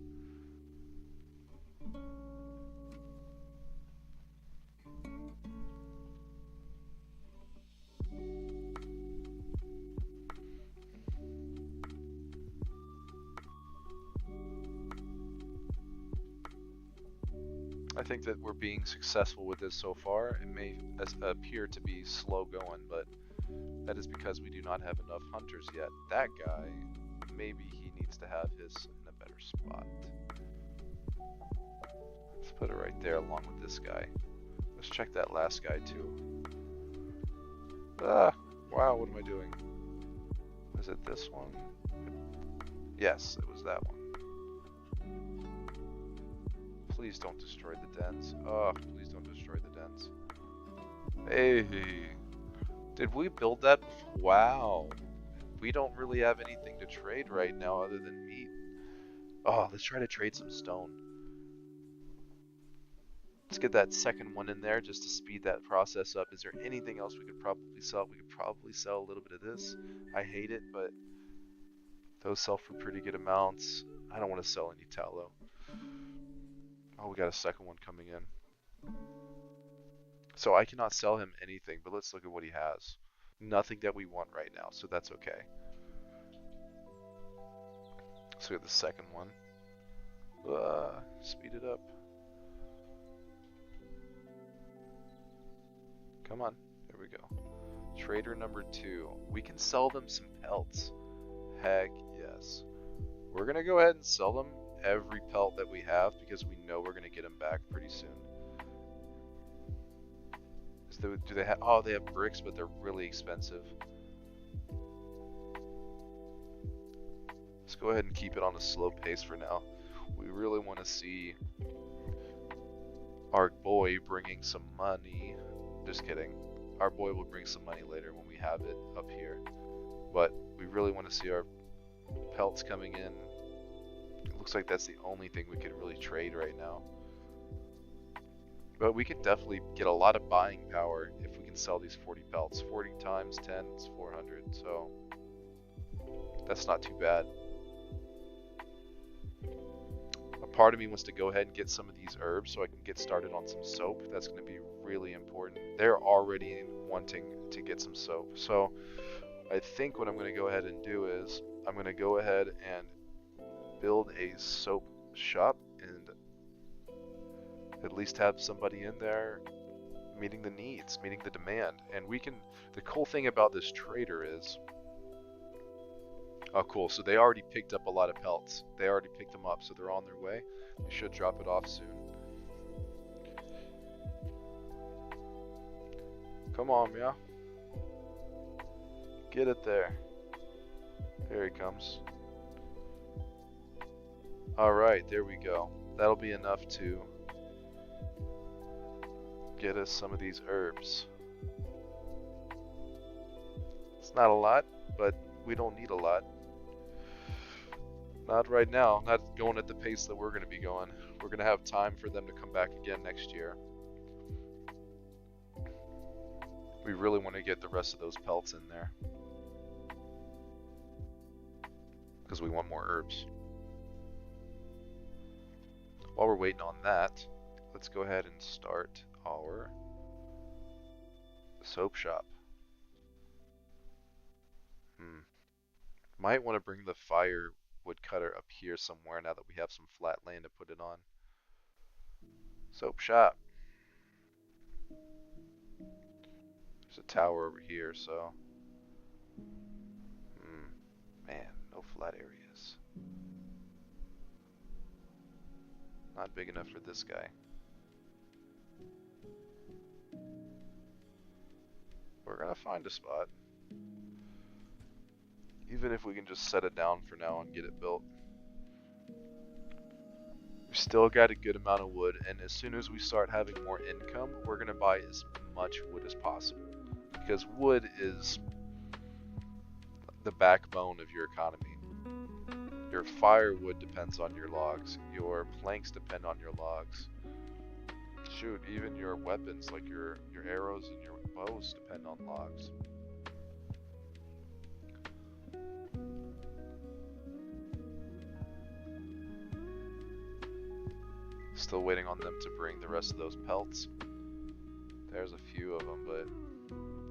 I think that we're being successful with this so far. It may appear to be slow going, but that is because we do not have enough hunters yet. That guy, maybe he needs to have his in a better spot. Let's put it right there along with this guy. Let's check that last guy too. Ah, wow, what am I doing? Was it this one? Yes, it was that one. Please don't destroy the dens. Oh, please don't destroy the dens. Hey, did we build that? Wow. We don't really have anything to trade right now other than meat. Oh, let's try to trade some stone. Let's get that second one in there just to speed that process up. Is there anything else we could probably sell? We could probably sell a little bit of this. I hate it, but those sell for pretty good amounts. I don't want to sell any tallow. Oh, we got a second one coming in. So I cannot sell him anything, but let's look at what he has. Nothing that we want right now, so that's okay. Let's look at the second one. Speed it up. Come on, there we go. Trader number 2. We can sell them some pelts. Heck yes. We're gonna go ahead and sell them every pelt that we have because we know we're gonna get them back pretty soon. So do they have? Oh, they have bricks, but they're really expensive. Let's go ahead and keep it on a slow pace for now. We really want to see our boy bringing some money. Just kidding. Our boy will bring some money later when we have it up here. But we really want to see our pelts coming in. It looks like that's the only thing we could really trade right now. But we could definitely get a lot of buying power if we can sell these 40 pelts. 40 times 10 is 400, so that's not too bad. A part of me wants to go ahead and get some of these herbs so I can get started on some soap. That's going to be really important. They're already wanting to get some soap. So I think what I'm going to go ahead and do is I'm going to go ahead and build a soap shop and at least have somebody in there meeting the needs, meeting the demand. And we can, the cool thing about this trader is Oh, cool. So they already picked up a lot of pelts. They already picked them up, so they're on their way. They should drop it off soon. Come on, yeah. Get it there. There he comes. Alright, there we go. That'll be enough to get us some of these herbs. It's not a lot, but we don't need a lot. Not right now, not going at the pace that we're going to be going. We're going to have time for them to come back again next year. We really want to get the rest of those pelts in there, because we want more herbs. While we're waiting on that, let's go ahead and start our soap shop. Might want to bring the firewood cutter up here somewhere now that we have some flat land to put it on. Soap shop. There's a tower over here, so... man, no flat areas. Not big enough for this guy. We're gonna find a spot. Even if we can just set it down for now and get it built. We've still got a good amount of wood, and as soon as we start having more income, we're gonna buy as much wood as possible. Because wood is the backbone of your economy. Your firewood depends on your logs. Your planks depend on your logs. Shoot, even your weapons, like your arrows and your bows, depend on logs. Still waiting on them to bring the rest of those pelts. There's a few of them, but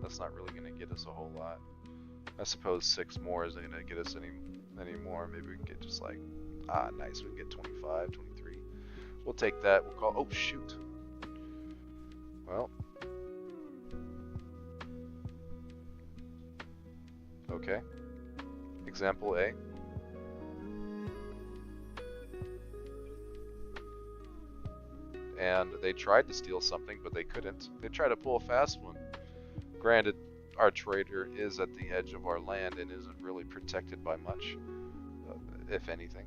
that's not really going to get us a whole lot. I suppose 6 more isn't going to get us any more. Maybe we can get just like, nice, we can get 25, 23. We'll take that. We'll call, oh shoot. Well. Okay. Example A. And they tried to steal something, but they couldn't. They tried to pull a fast one. Granted, our trader is at the edge of our land and isn't really protected by much, if anything.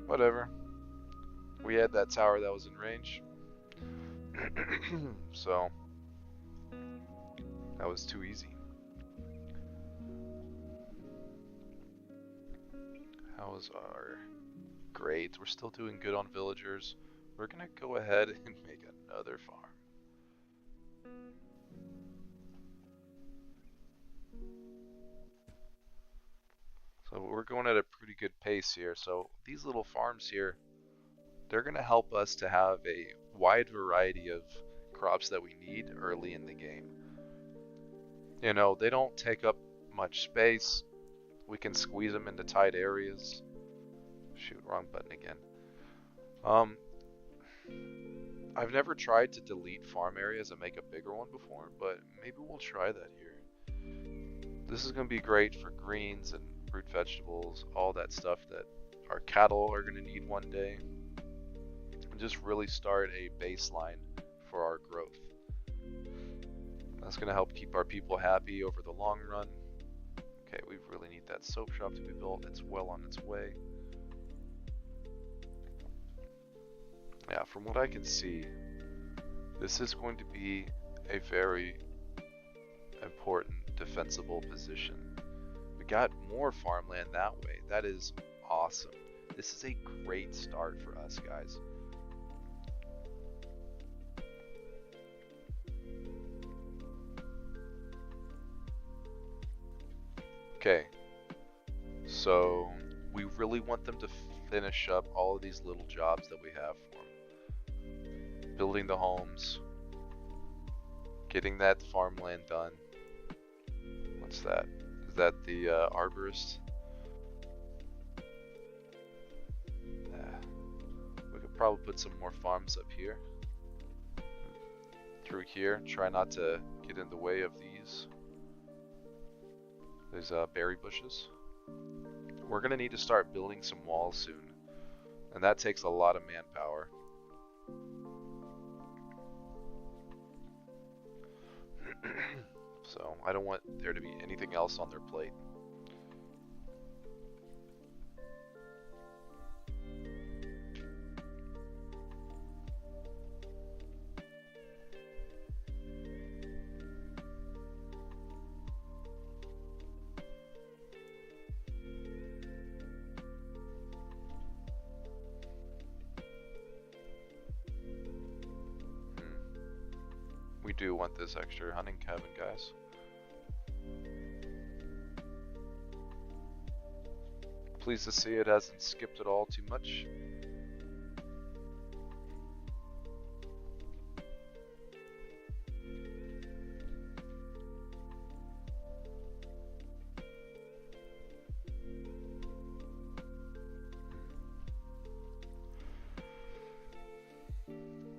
Whatever. We had that tower that was in range. So, that was too easy. How was our grades? We're still doing good on villagers. We're gonna go ahead and make another farm. So we're going at a pretty good pace here. So these little farms here, they're gonna help us to have a wide variety of crops that we need early in the game. You know, they don't take up much space. We can squeeze them into tight areas. Shoot, wrong button again. I've never tried to delete farm areas and make a bigger one before, but maybe we'll try that here. This is going to be great for greens and root vegetables, all that stuff that our cattle are going to need one day. And just really start a baseline for our growth. That's going to help keep our people happy over the long run. Okay, we really need that soap shop to be built. It's well on its way. Yeah, from what I can see, this is going to be a very important defensible position. We got more farmland that way. That is awesome. This is a great start for us, guys. Okay, so we really want them to finish up all of these little jobs that we have for them. Building the homes, getting that farmland done. What's that? Is that the arborist? We could probably put some more farms up here. Through here, try not to get in the way of these. These berry bushes. We're gonna need to start building some walls soon, and that takes a lot of manpower. So I don't want there to be anything else on their plate. We do want this extra hunting cabin, guys. Pleased to see it hasn't skipped at all too much.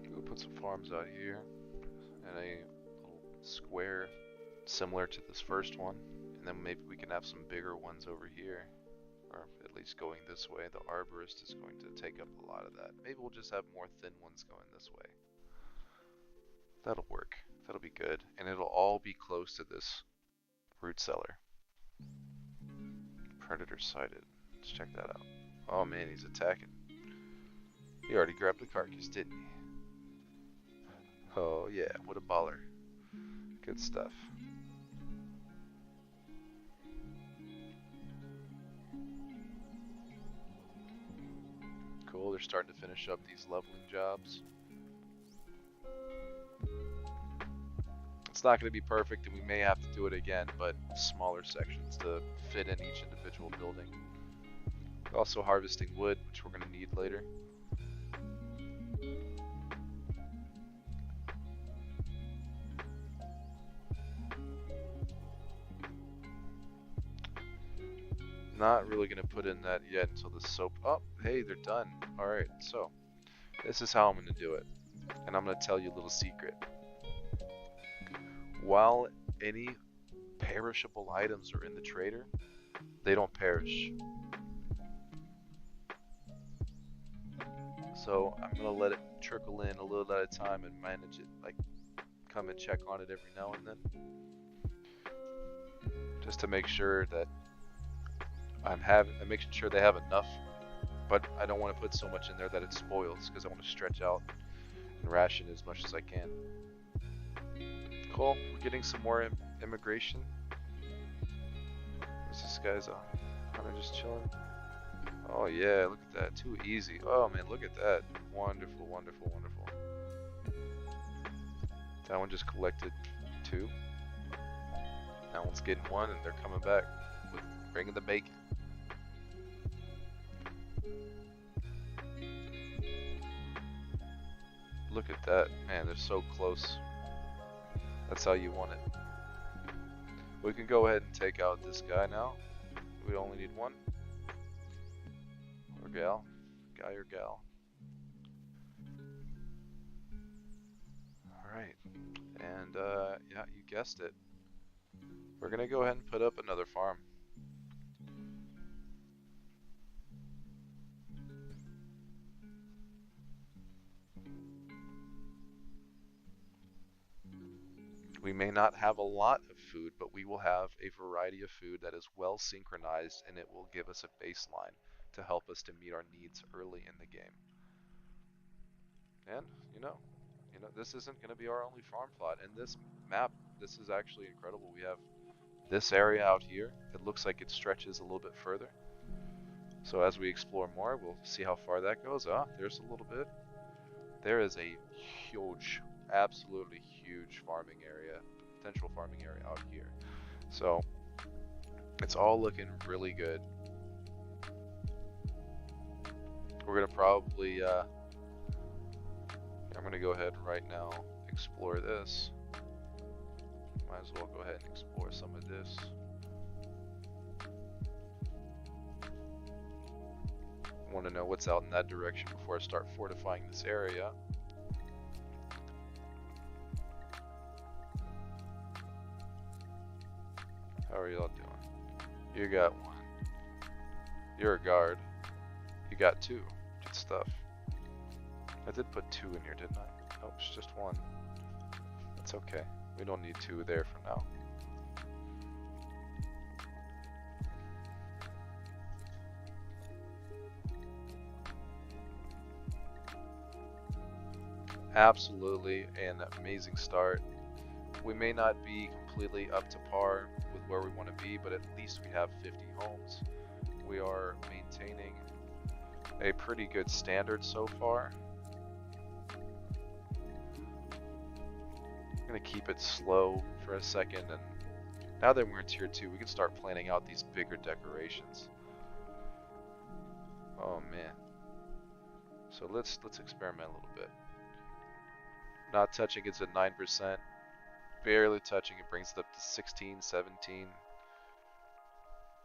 We'll put some farms out here and a little square similar to this first one, and then maybe we can have some bigger ones over here. Or at least going this way. The arborist is going to take up a lot of that. Maybe we'll just have more thin ones going this way. That'll work. That'll be good. And it'll all be close to this root cellar. Predator sighted. Let's check that out. Oh man, he's attacking. He already grabbed the carcass, didn't he? Oh yeah, what a baller. Good stuff. Cool, they're starting to finish up these leveling jobs. It's not going to be perfect and we may have to do it again, but smaller sections to fit in each individual building. Also harvesting wood, which we're going to need later. Not really going to put in that yet until the soap. Oh, hey, they're done. Alright, so this is how I'm going to do it. And I'm going to tell you a little secret. While any perishable items are in the trader, they don't perish. So I'm going to let it trickle in a little at a time and manage it. Like, come and check on it every now and then. Just to make sure that I'm making sure they have enough, but I don't want to put so much in there that it spoils because I want to stretch out and ration as much as I can. Cool, we're getting some more immigration. What's this guy's hunter just chilling? Oh yeah, look at that, too easy. Oh man, look at that. Wonderful, wonderful, wonderful. That one just collected 2. That one's getting 1 and they're coming back with bringing the bacon. Look at that, man, they're so close. That's how you want it. We can go ahead and take out this guy now. We only need 1. Or gal. Guy or gal. Alright. And, yeah, you guessed it. We're gonna go ahead and put up another farm. We may not have a lot of food, but we will have a variety of food that is well synchronized, and it will give us a baseline to help us to meet our needs early in the game. And, you know, this isn't going to be our only farm plot. And this map, this is actually incredible. We have this area out here. It looks like it stretches a little bit further. So as we explore more, we'll see how far that goes. Ah, there's a little bit. There is a huge, absolutely huge farming area, potential farming area out here. So it's all looking really good. We're gonna probably, I'm gonna go ahead right now explore this. Might as well go ahead and explore some of this. Want to know what's out in that direction before I start fortifying this area. How are y'all doing? You got one. You're a guard. You got two. Good stuff. I did put two in here, didn't I? Nope, it's just one. That's okay. We don't need two there for now. Absolutely an amazing start. We may not be completely up to par with where we want to be, but at least we have 50 homes. We are maintaining a pretty good standard so far. I'm going to keep it slow for a second, and now that we're in tier 2, we can start planning out these bigger decorations. Oh man. So let's experiment a little bit. Not touching it's at 9%. Barely touching it brings it up to 16, 17.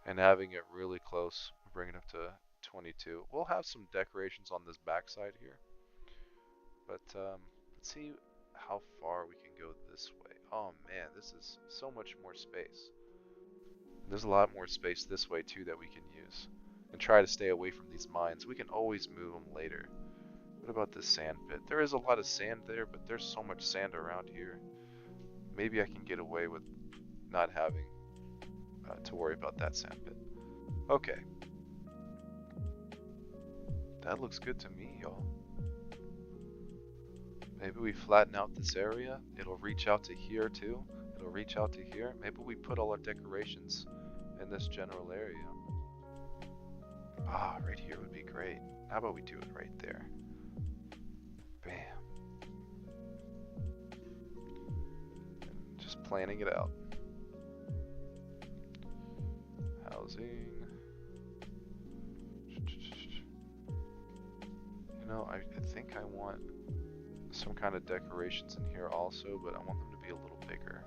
And having it really close, bring it up to 22. We'll have some decorations on this backside here. But let's see how far we can go this way. Oh man, this is so much more space. There's a lot more space this way too that we can use. And try to stay away from these mines. We can always move them later. What about this sand pit? There is a lot of sand there, but there's so much sand around here. Maybe I can get away with not having to worry about that sand pit. Okay. That looks good to me, y'all. Maybe we flatten out this area. It'll reach out to here too. It'll reach out to here. Maybe we put all our decorations in this general area. Ah, right here would be great. How about we do it right there? Bam. Just planning it out. Housing. You know, I think I want some kind of decorations in here also, but I want them to be a little bigger.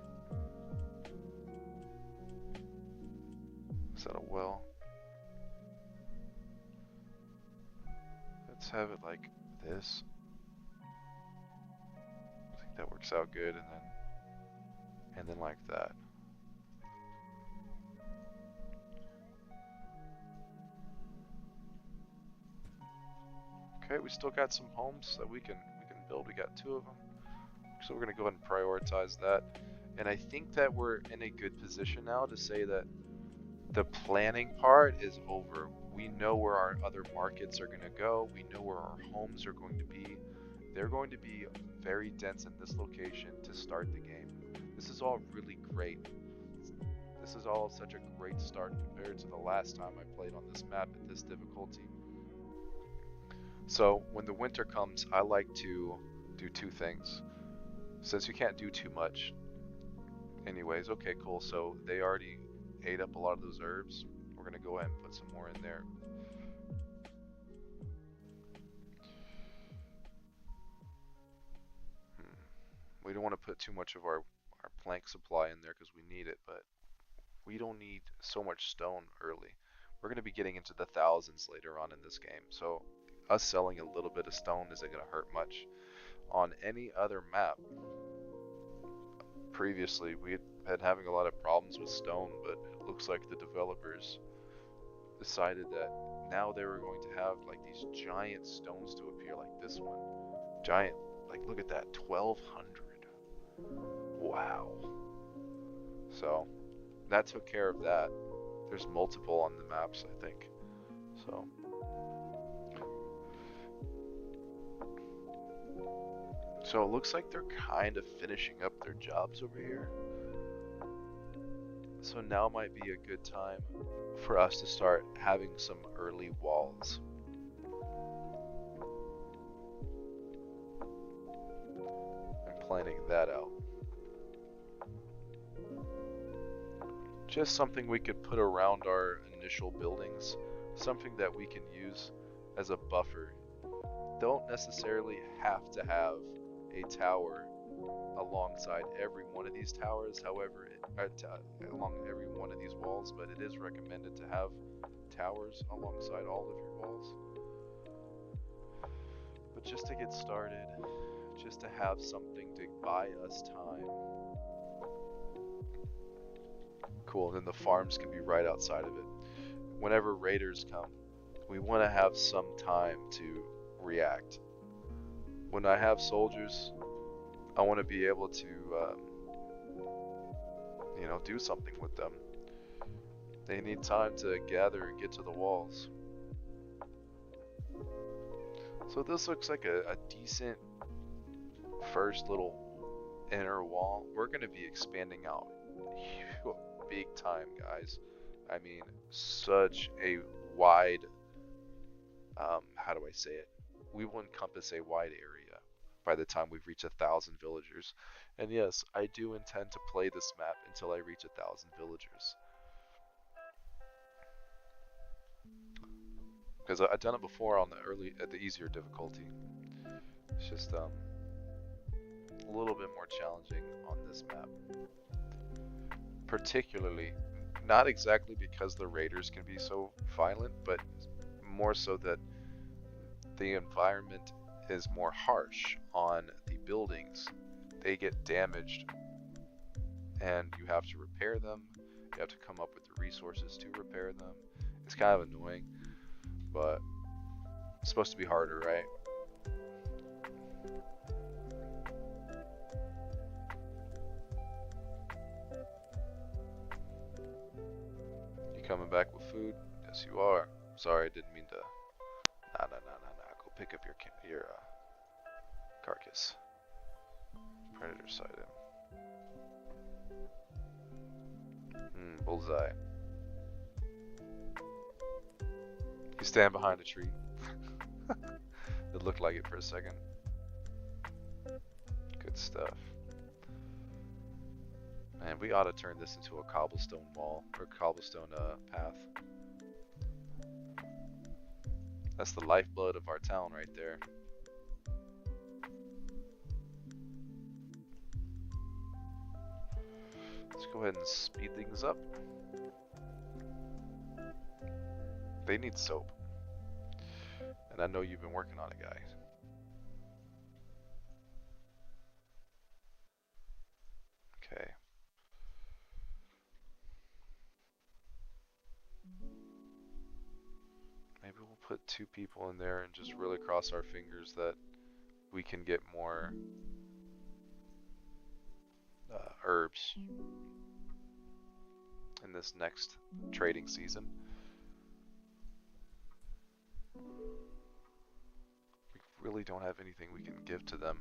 Is that a well? Let's have it like this. I think that works out good, and then like that. Okay, we still got some homes that we can build. We got 2 of them, so we're gonna go ahead and prioritize that. And I think that we're in a good position now to say that the planning part is over. We know where our other markets are gonna go. We know where our homes are going to be. They're going to be very dense in this location to start the game. This is all really great. This is all such a great start compared to the last time I played on this map at this difficulty. So when the winter comes, I like to do 2 things. Since you can't do too much anyways, okay, cool. So they already ate up a lot of those herbs. We're gonna go ahead and put some more in there. We don't want to put too much of our plank supply in there because we need it, but we don't need so much stone early. We're going to be getting into the thousands later on in this game, so us selling a little bit of stone isn't going to hurt much. On any other map, previously we had been having a lot of problems with stone, but it looks like the developers decided that now they were going to have like these giant stones to appear, like this one. Giant, like look at that, 1200. Wow. So that took care of that. There's multiple on the maps, I think. So it looks like they're kind of finishing up their jobs over here. So now might be a good time for us to start having some early walls. And planning that out. Just something we could put around our initial buildings. Something that we can use as a buffer. Don't necessarily have to have a tower alongside every one of these towers, however, along every one of these walls, but it is recommended to have towers alongside all of your walls. But just to get started, just to have something to buy us time. Cool, and then the farms can be right outside of it. Whenever raiders come, we want to have some time to react. When I have soldiers, I want to be able to, do something with them. They need time to gather and get to the walls. So this looks like a decent first little inner wall. We're going to be expanding out big time, guys. I mean, such a wide, how do I say it? We will encompass a wide area by the time we've reached 1,000 villagers. And yes, I do intend to play this map until I reach 1,000 villagers. Because I've done it before on at the easier difficulty. It's just a little bit more challenging on this map. Particularly, not exactly because the raiders can be so violent, but more so that the environment is more harsh on the buildings. They get damaged and you have to repair them. You have to come up with the resources to repair them. It's kind of annoying, but it's supposed to be harder, right? You coming back with food? Yes, you are. Sorry, I didn't mean to. Nah. Go pick up your carcass. Predator sighted. Bullseye. You stand behind a tree. It looked like it for a second. Good stuff. Man, we ought to turn this into a cobblestone wall, or cobblestone path. That's the lifeblood of our town right there. Let's go ahead and speed things up. They need soap. And I know you've been working on it, guys. Okay. Maybe we'll put 2 people in there and just really cross our fingers that we can get more herbs in this next trading season. We really don't have anything we can give to them.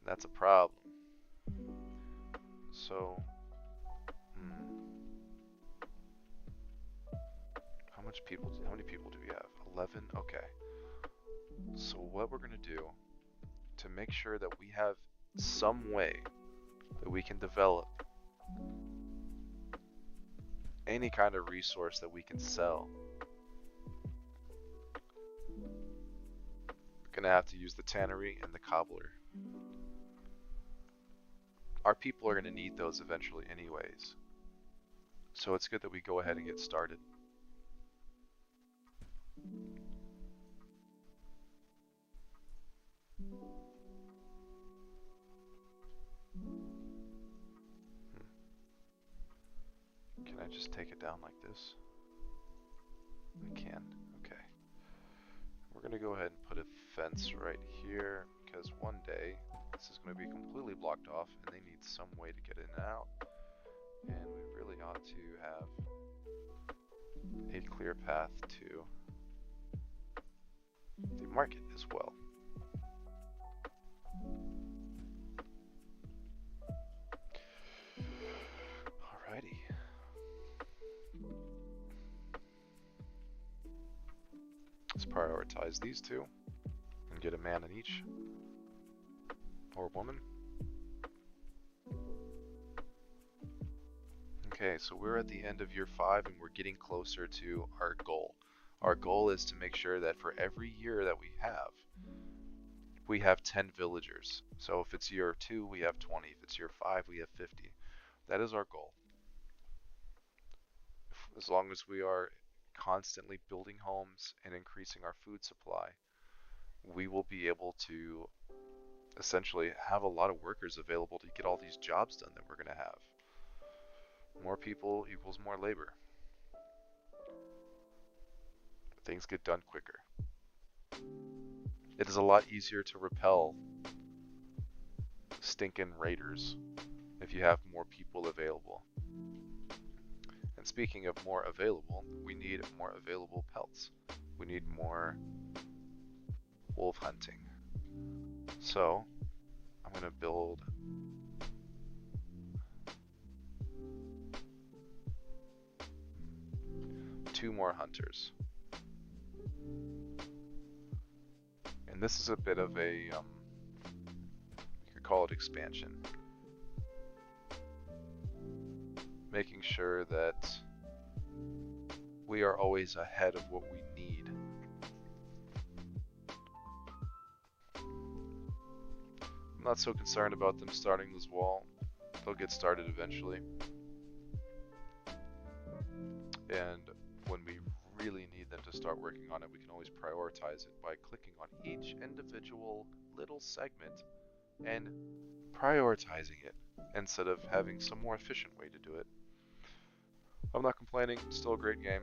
And that's a problem. So, how many people do we have? 11? Okay. So what we're gonna do to make sure that we have some way that we can develop any kind of resource that we can sell, we're gonna have to use the tannery and the cobbler. Our people are gonna need those eventually anyways. So it's good that we go ahead and get started. Can I just take it down like this? I can. Okay. We're gonna go ahead and put a fence right here because one day this is going to be completely blocked off and they need some way to get in and out. And we really ought to have a clear path to the market as well. Alrighty. Let's prioritize these two and get a man in each, or woman. Okay, so we're at the end of year 5 and we're getting closer to our goal. Our goal is to make sure that for every year that we have 10 villagers. So if it's year 2, we have 20. If it's year 5, we have 50. That is our goal. As long as we are constantly building homes and increasing our food supply, we will be able to essentially have a lot of workers available to get all these jobs done that we're going to have. More people equals more labor. Things get done quicker. It is a lot easier to repel stinking raiders if you have more people available. And speaking of more available, we need more available pelts. We need more wolf hunting. So I'm going to build two more hunters. And this is a bit of a, you could call it expansion. Making sure that we are always ahead of what we need. I'm not so concerned about them starting this wall. They'll get started eventually. And when we really need them to start working on it, we can always prioritize it by clicking on each individual little segment and prioritizing it instead of having some more efficient way to do it. I'm not complaining, it's still a great game.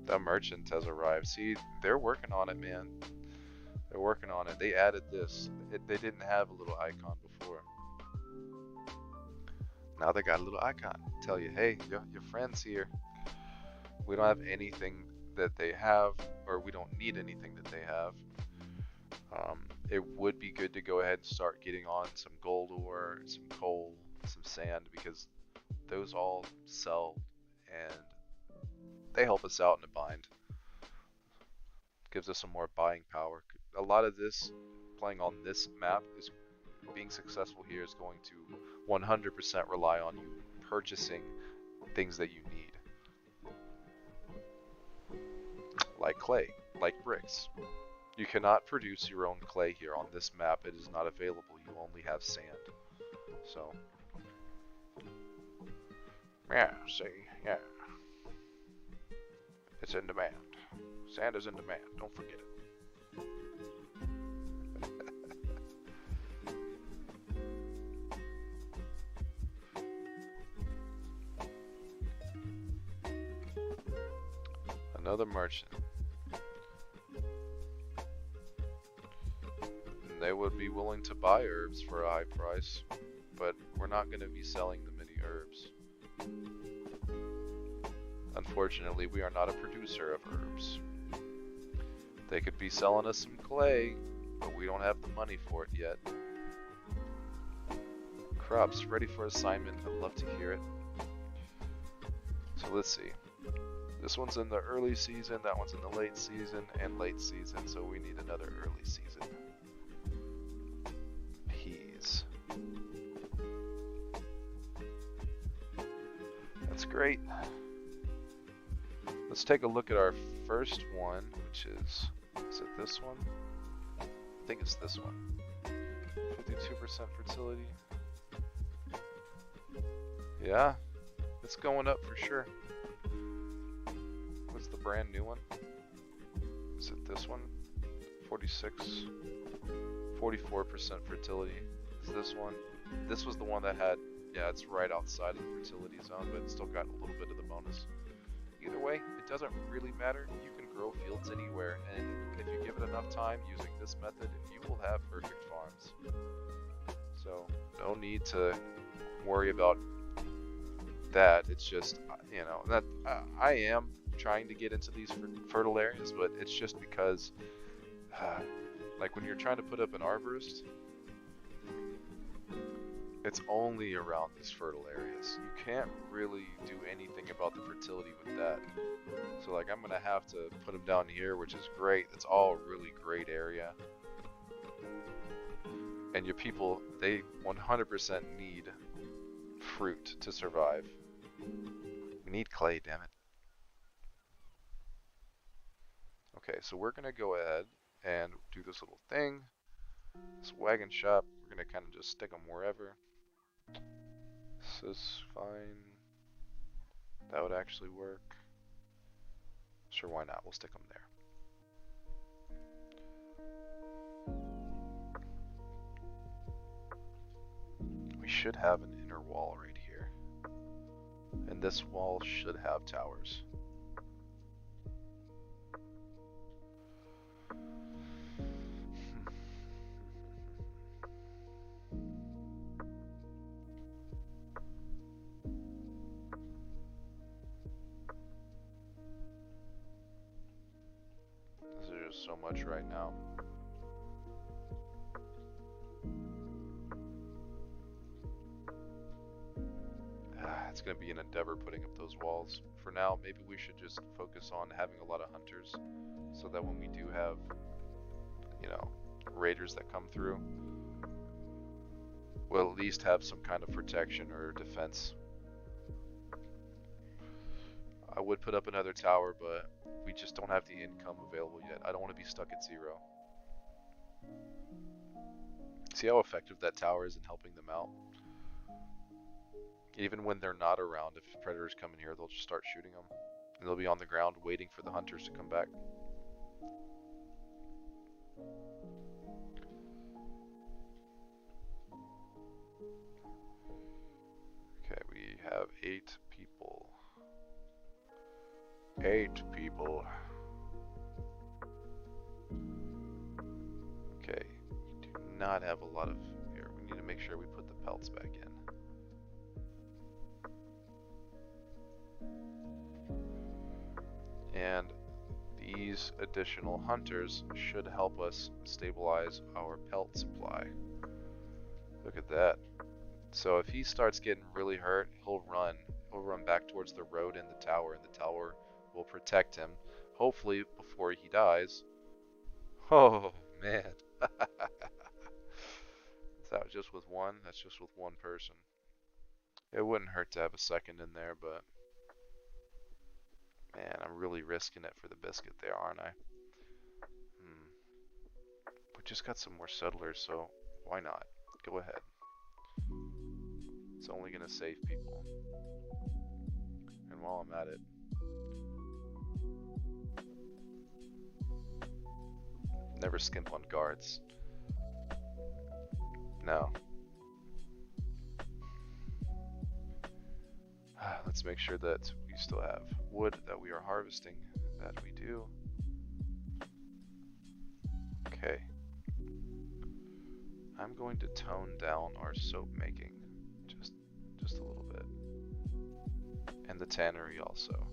The merchant has arrived. See, they're working on it, man. They're working on it. They added this. They didn't have a little icon before. Now they got a little icon. Tell you, hey, your friend's here. We don't have anything that they have, or we don't need anything that they have. It would be good to go ahead and start getting on some gold ore, some coal, some sand, because those all sell and they help us out in a bind. Gives us some more buying power. A lot of this, playing on this map, is being successful here is going to 100% rely on you purchasing things that you need. Like clay, like bricks. You cannot produce your own clay here on this map. It is not available. You only have sand. So, yeah, see, yeah. It's in demand. Sand is in demand. Don't forget it. Another merchant. And they would be willing to buy herbs for a high price, but we're not going to be selling them any herbs. Unfortunately, we are not a producer of herbs. They could be selling us some clay, but we don't have the money for it yet. Crops ready for assignment. I'd love to hear it. So let's see. This one's in the early season, that one's in the late season, and late season, so we need another early season. Peas. That's great. Let's take a look at our first one, which is it this one? I think it's this one. 52% fertility. Yeah, it's going up for sure. What's the brand new one? Is it this one? 46, 44% fertility. Is this one? This was the one that had, yeah, it's right outside of the fertility zone, but it's still got a little bit of the bonus. Either way, it doesn't really matter. You can grow fields anywhere, and if you give it enough time using this method, you will have perfect farms. So, no need to worry about that. It's just, you know, that I am trying to get into these fertile areas, but it's just because, like when you're trying to put up an arborist, it's only around these fertile areas. You can't really do anything about the fertility with that. So like I'm gonna have to put them down here, which is great. It's all really great area. And your people, they 100% need fruit to survive. We need clay, damn it. Okay, so we're gonna go ahead and do this little thing. This wagon shop, we're gonna kind of just stick them wherever. This is fine. That would actually work. Sure, why not? We'll stick them there. We should have an inner wall right here. And this wall should have towers. This is just so much right now. It's going to be an endeavor putting up those walls. For now, maybe we should just focus on having a lot of hunters so that when we do have, you know, raiders that come through, we'll at least have some kind of protection or defense. I would put up another tower, but we just don't have the income available yet. I don't want to be stuck at 0. See how effective that tower is in helping them out? Even when they're not around, if predators come in here, they'll just start shooting them. And they'll be on the ground waiting for the hunters to come back. Okay, we have 8 people. 8 people. Okay, we do not have a lot of... Here, we need to make sure we put the pelts back in. And these additional hunters should help us stabilize our pelt supply. Look at that. So if he starts getting really hurt, he'll run back towards the road and the tower will protect him, hopefully before he dies. Oh man. Is that just with one? That's just with one person. It wouldn't hurt to have a second in there, but man, I'm really risking it for the biscuit there, aren't I? We just got some more settlers, so why not? Go ahead. It's only gonna save people. And while I'm at it, never skimp on guards. No. Let's make sure that we still have wood that we are harvesting. That we do. Okay. I'm going to tone down our soap making just a little bit. And the tannery also.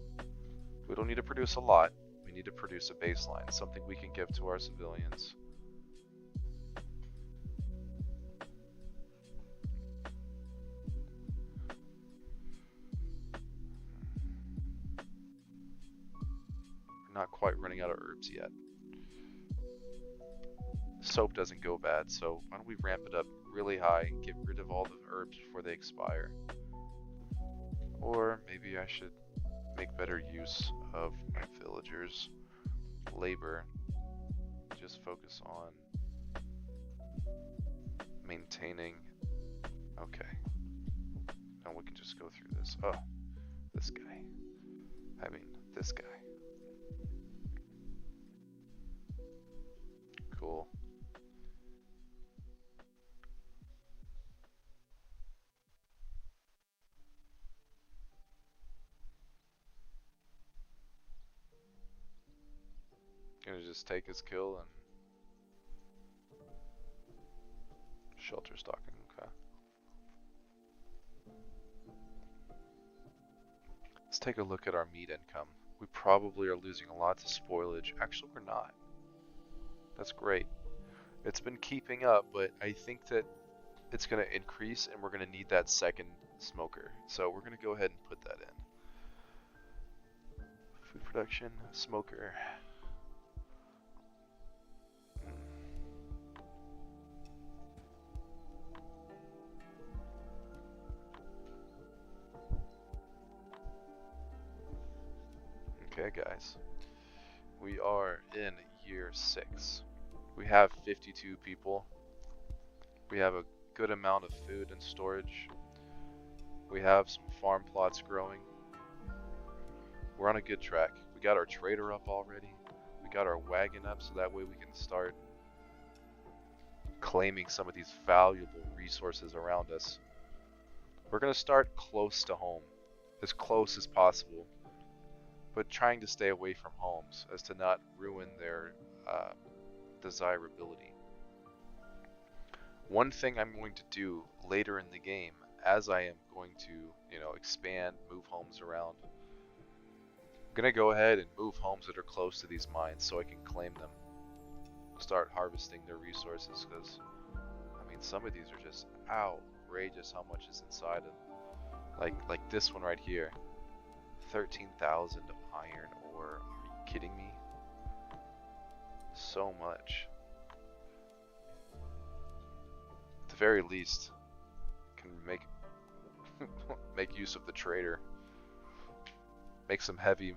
We don't need to produce a lot. We need to produce a baseline, something we can give to our civilians. We're not quite running out of herbs yet. Soap doesn't go bad, so why don't we ramp it up really high and get rid of all the herbs before they expire. Or maybe I should make better use of my villagers' labor. Just focus on maintaining. Okay. Now we can just go through this. Oh, this guy. I mean, this guy. Cool. Gonna just take his kill and shelter stocking, okay. Let's take a look at our meat income. We probably are losing a lot to spoilage. Actually, we're not. That's great. It's been keeping up, but I think that it's going to increase and we're going to need that second smoker. So we're going to go ahead and put that in. Food production, smoker. Okay, guys. We are in year 6. We have 52 people. We have a good amount of food and storage. We have some farm plots growing. We're on a good track. We got our trader up already. We got our wagon up so that way we can start claiming some of these valuable resources around us. We're going to start close to home. as close as possible, but trying to stay away from homes as to not ruin their desirability. One thing I'm going to do later in the game, as I am going to, expand, move homes around, I'm going to go ahead and move homes that are close to these mines so I can claim them. Start harvesting their resources, because, I mean, some of these are just outrageous how much is inside of them. Like this one right here. 13,000 iron ore. Are you kidding me? So much. At the very least, can make use of the trader. Make some heavy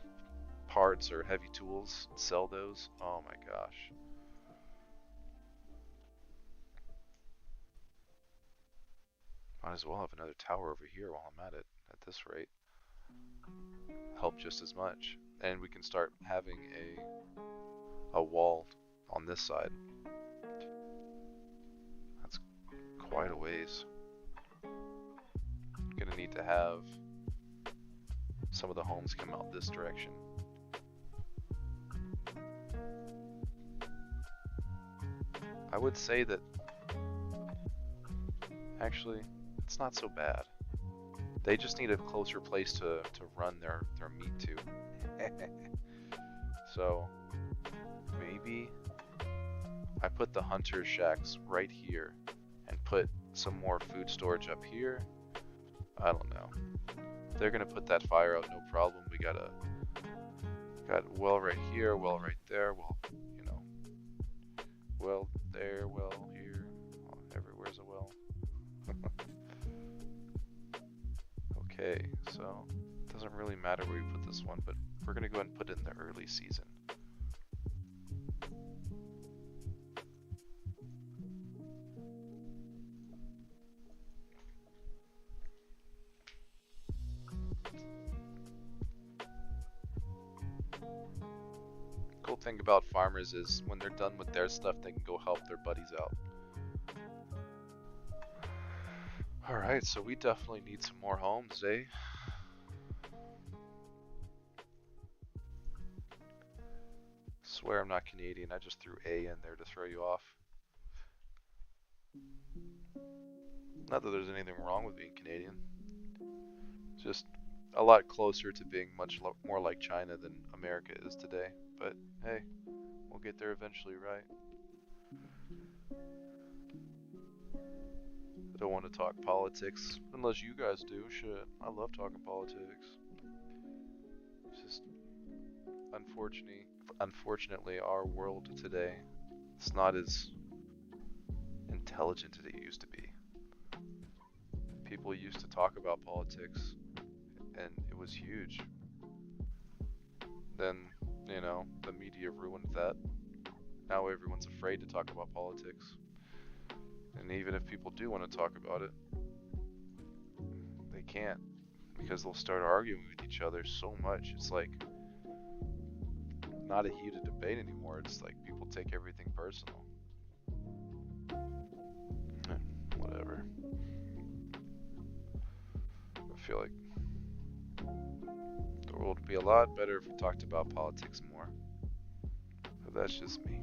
parts or heavy tools, sell those. Oh my gosh. Might as well have another tower over here while I'm at it, at this rate. Help just as much. And we can start having a wall on this side. That's quite a ways. Gonna need to have some of the homes come out this direction. I would say that actually it's not so bad. They just need a closer place to run their meat to. So maybe I put the hunter shacks right here and put some more food storage up here. I don't know. They're gonna put that fire out, no problem. We got well right here, well right there, well, well there, well here. Oh, everywhere's a well. Okay, so it doesn't really matter where we put this one, but we're gonna go ahead and put it in the early season. Cool thing about farmers is when they're done with their stuff, they can go help their buddies out. Alright, so we definitely need some more homes, eh? Swear I'm not Canadian, I just threw A in there to throw you off. Not that there's anything wrong with being Canadian. It's just a lot closer to being much more like China than America is today. But hey, we'll get there eventually, right? I don't want to talk politics, unless you guys do. Shit, I love talking politics. It's just unfortunately, our world today, it's not as intelligent as it used to be. People used to talk about politics, and it was huge. Then, the media ruined that. Now everyone's afraid to talk about politics. And even if people do want to talk about it, they can't, because they'll start arguing with each other so much. It's like not a heated debate anymore. It's like people take everything personal. Whatever. I feel like the world would be a lot better if we talked about politics more. But that's just me.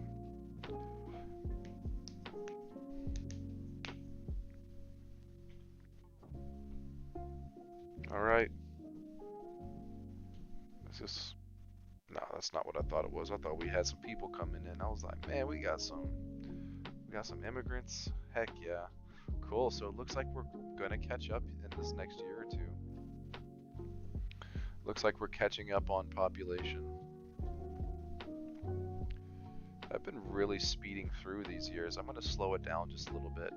Alright. No, that's not what I thought it was. I thought we had some people coming in. I was like, man, we got some immigrants. Heck yeah. Cool, so it looks like we're gonna catch up in this next year or two. Looks like we're catching up on population. I've been really speeding through these years. I'm gonna slow it down just a little bit.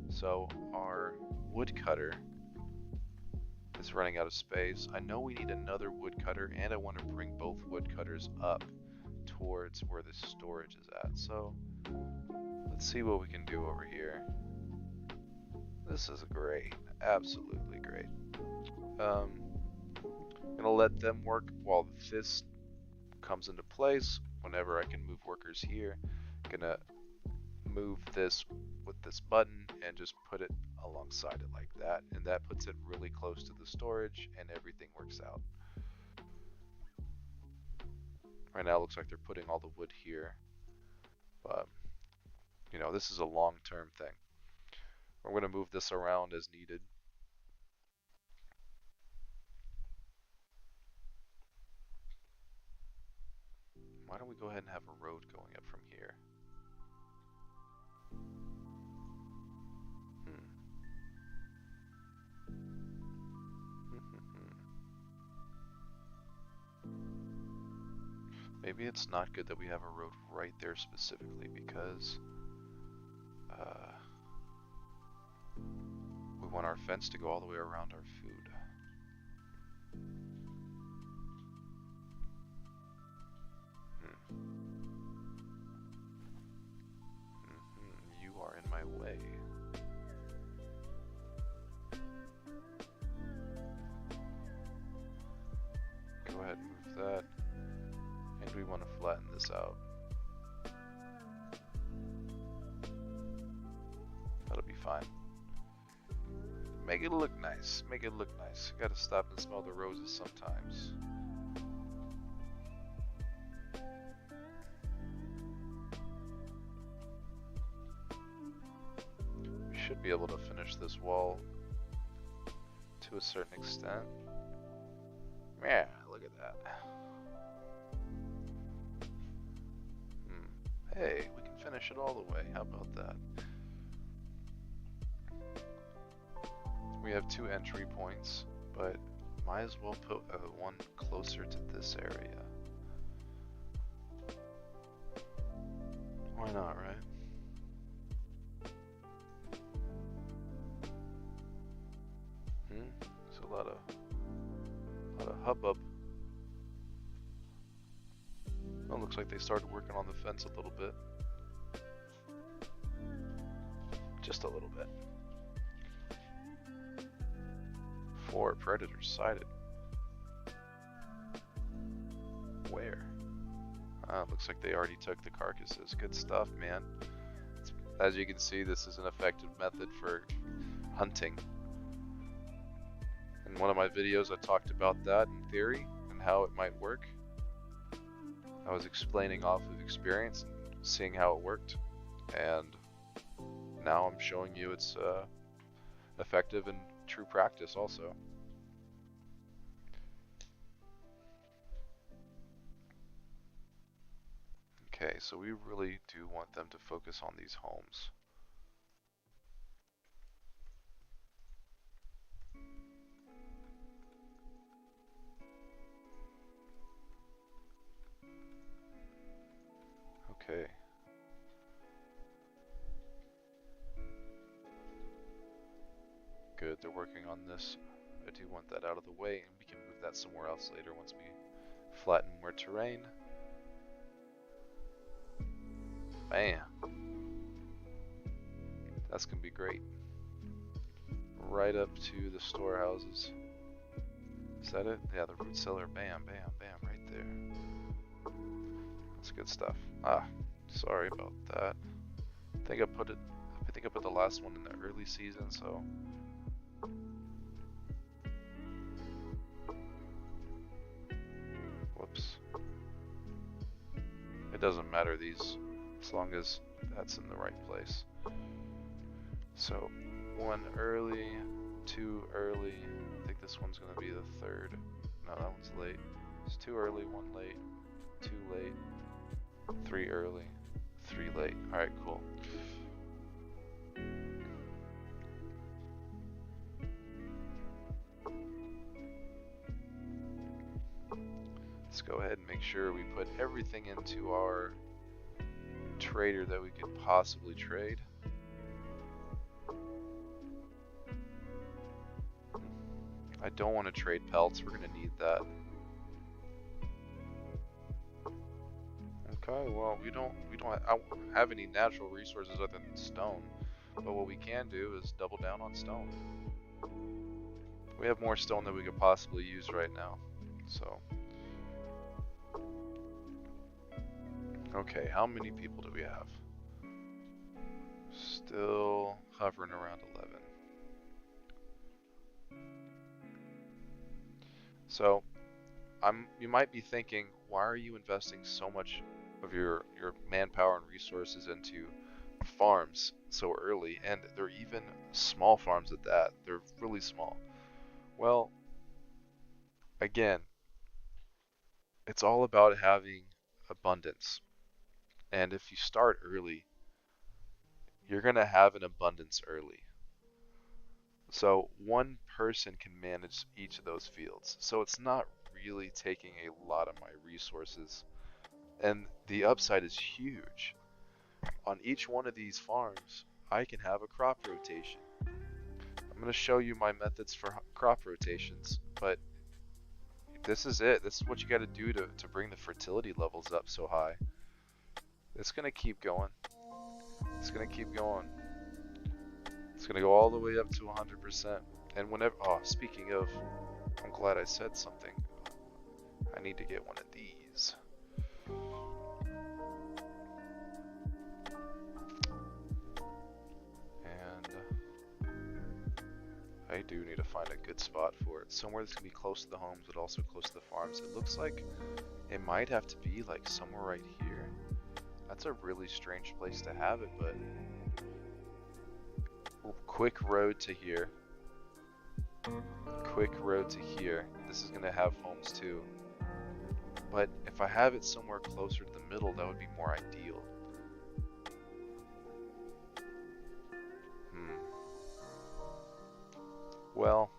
So our woodcutter is running out of space. I know we need another woodcutter, and I want to bring both woodcutters up towards where the storage is at. So let's see what we can do over here. This is great, absolutely great. Gonna let them work while this comes into place. Whenever I can move workers here, gonna move this with this button and just put it alongside it like that, and that puts it really close to the storage and everything works out. Right now it looks like they're putting all the wood here, but you know, this is a long-term thing. We're going to move this around as needed. Why don't we go ahead and have a road going up from here? Maybe it's not good that we have a road right there specifically because we want our fence to go all the way around our food. You are in my way. Go ahead and move that. And we want to flatten this out. That'll be fine. Make it look nice. Make it look nice. Gotta stop and smell the roses sometimes. We should be able to finish this wall to a certain extent. Yeah, look at that. Hey, we can finish it all the way. How about that? We have 2 entry points, but might as well put one closer to this area. Why not, right? There's a lot of hubbub. Well, looks like they started working on the fence a little bit. Just a little bit. 4 predators sighted. Where? Looks like they already took the carcasses. Good stuff, man. As you can see, this is an effective method for hunting. In one of my videos, I talked about that in theory and how it might work. I was explaining off of experience and seeing how it worked, and now I'm showing you it's effective in true practice also. Okay, so we really do want them to focus on these homes. Okay. Good, they're working on this. I do want that out of the way, and we can move that somewhere else later once we flatten more terrain. Bam. That's gonna be great. Right up to the storehouses. Is that it? Yeah, the root cellar. Bam, bam, bam, right there. That's good stuff. Sorry about that. I think I put the last one in the early season, so whoops. It doesn't matter these, as long as that's in the right place. So 1 early, 2 early. I think this one's gonna be the 3rd. No, that one's late. It's 2 early, 1 late, 2 late, 3 early, 3 late. Alright, cool. Let's go ahead and make sure we put everything into our trader that we could possibly trade. I don't want to trade pelts, we're going to need that. Okay, well, we don't have any natural resources other than stone, but what we can do is double down on stone. We have more stone than we could possibly use right now, so. Okay, how many people do we have? Still hovering around 11. So you might be thinking, why are you investing so much of your manpower and resources into farms so early? And they're even small farms at that. They're really small. Well, again, it's all about having abundance. And if you start early, you're going to have an abundance early. So one person can manage each of those fields. So it's not really taking a lot of my resources. And the upside is huge. On each one of these farms, I can have a crop rotation. I'm going to show you my methods for crop rotations, but this is it. This is what you got to do to bring the fertility levels up so high. It's going to keep going. It's going to keep going. It's going to go all the way up to 100%. And whenever, oh, speaking of, I'm glad I said something. I need to get one of these. And I do need to find a good spot for it. Somewhere that's going to be close to the homes, but also close to the farms. It looks like it might have to be like somewhere right here. That's a really strange place to have it, but quick road to here. Quick road to here. This is going to have homes too. But if I have it somewhere closer to the middle, that would be more ideal. Well,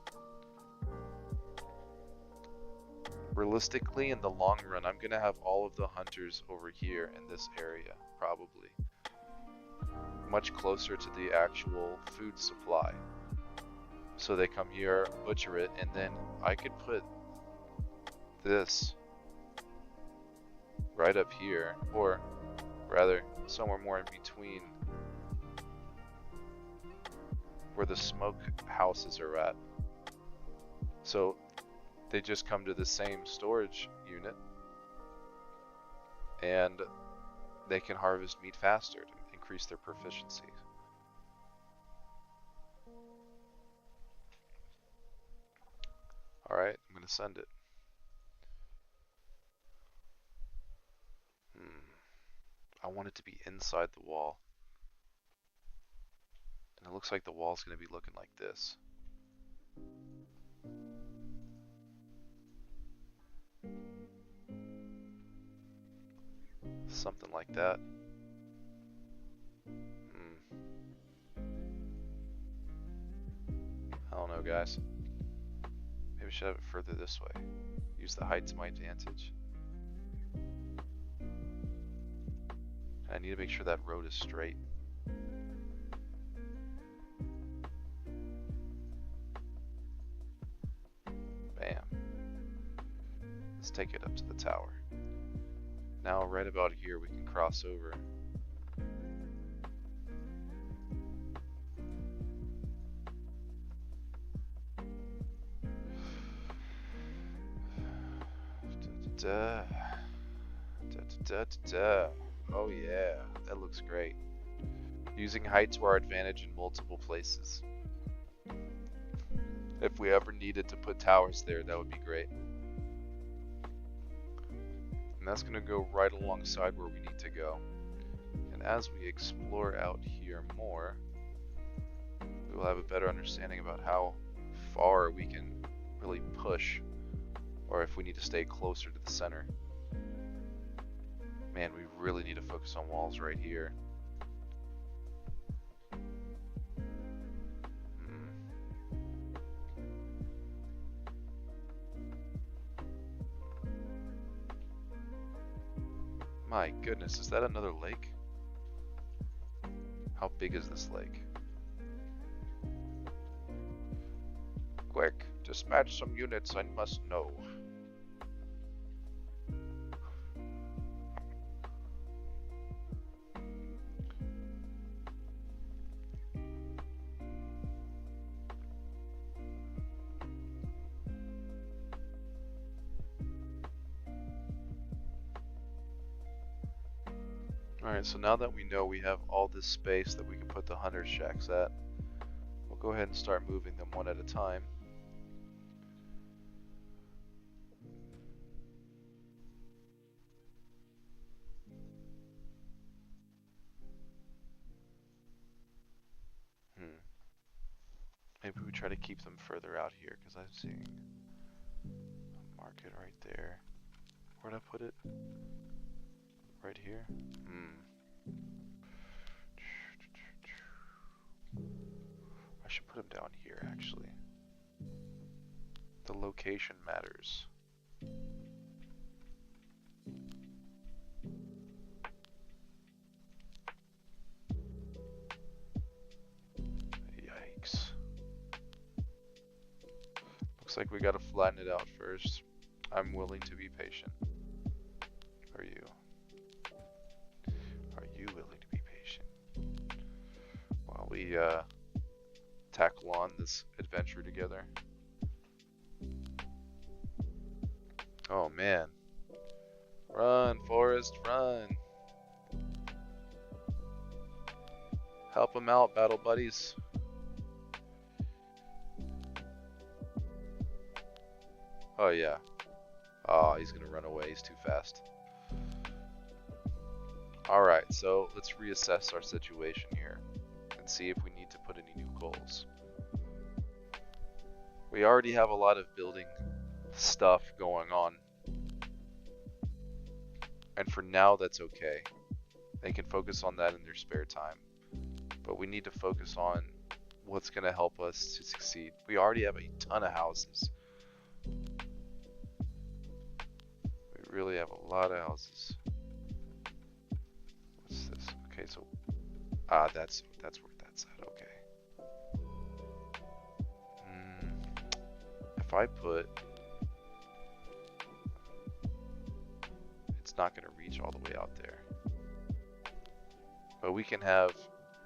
realistically, in the long run, I'm going to have all of the hunters over here in this area, probably. Much closer to the actual food supply. So they come here, butcher it, and then I could put this right up here, or rather, somewhere more in between where the smoke houses are at. So they just come to the same storage unit and they can harvest meat faster to increase their proficiency. Alright, I'm going to send it. I want it to be inside the wall. And it looks like the wall's going to be looking like this. Something like that. I don't know, guys. Maybe I should have it further this way. Use the height to my advantage. I need to make sure that road is straight. Bam. Let's take it up to the tower. Now right about here we can cross over. Da, da, da, da, da. Oh yeah, that looks great. Using height to our advantage in multiple places. If we ever needed to put towers there, that would be great. And that's going to go right alongside where we need to go. And as we explore out here more, we will have a better understanding about how far we can really push, or if we need to stay closer to the center. Man, we really need to focus on walls right here. My goodness, is that another lake? How big is this lake? Quick, dispatch some units, I must know. Alright, so now that we know we have all this space that we can put the hunter shacks at, we'll go ahead and start moving them one at a time. Maybe we try to keep them further out here, because I'm seeing a market right there. Where'd I put it? Right here? I should put them down here, actually. The location matters. Yikes. Looks like we gotta flatten it out first. I'm willing to be patient. Are you? Are you willing to be patient? While we tackle on this adventure together. Oh man. Run, Forrest, run. Help him out, battle buddies. Oh yeah. Oh, he's gonna run away. He's too fast. Alright, so let's reassess our situation here and see if we need to put any new goals. We already have a lot of building stuff going on. And for now, that's okay. They can focus on that in their spare time. But we need to focus on what's going to help us to succeed. We already have a ton of houses. We really have a lot of houses. What's this? Okay, so that's where that's at. Okay. If I put, it's not going to reach all the way out there. But we can have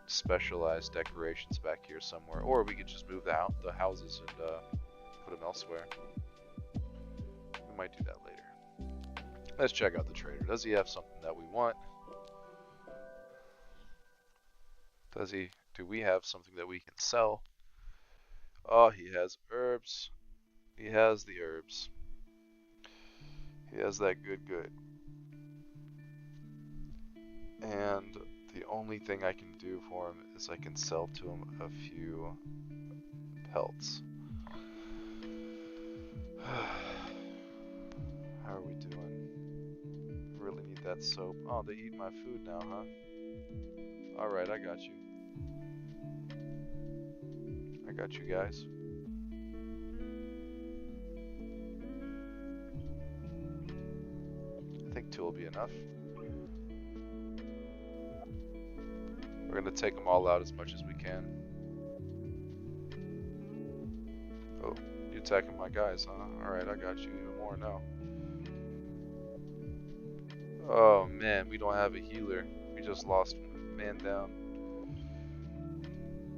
specialized decorations back here somewhere, or we could just move the houses and put them elsewhere. We might do that later. Let's check out the trader. Does he have something that we want? Do we have something that we can sell? Oh, he has herbs. He has the herbs. He has that good. And the only thing I can do for him is I can sell to him a few pelts. How are we doing? Really need that soap. Oh, they eat my food now, huh? Alright, I got you. I got you guys. I think 2 will be enough. We're gonna take them all out as much as we can. Oh, you attacking my guys, huh? Alright, I got you even more now. Oh man, we don't have a healer. We just lost one man down.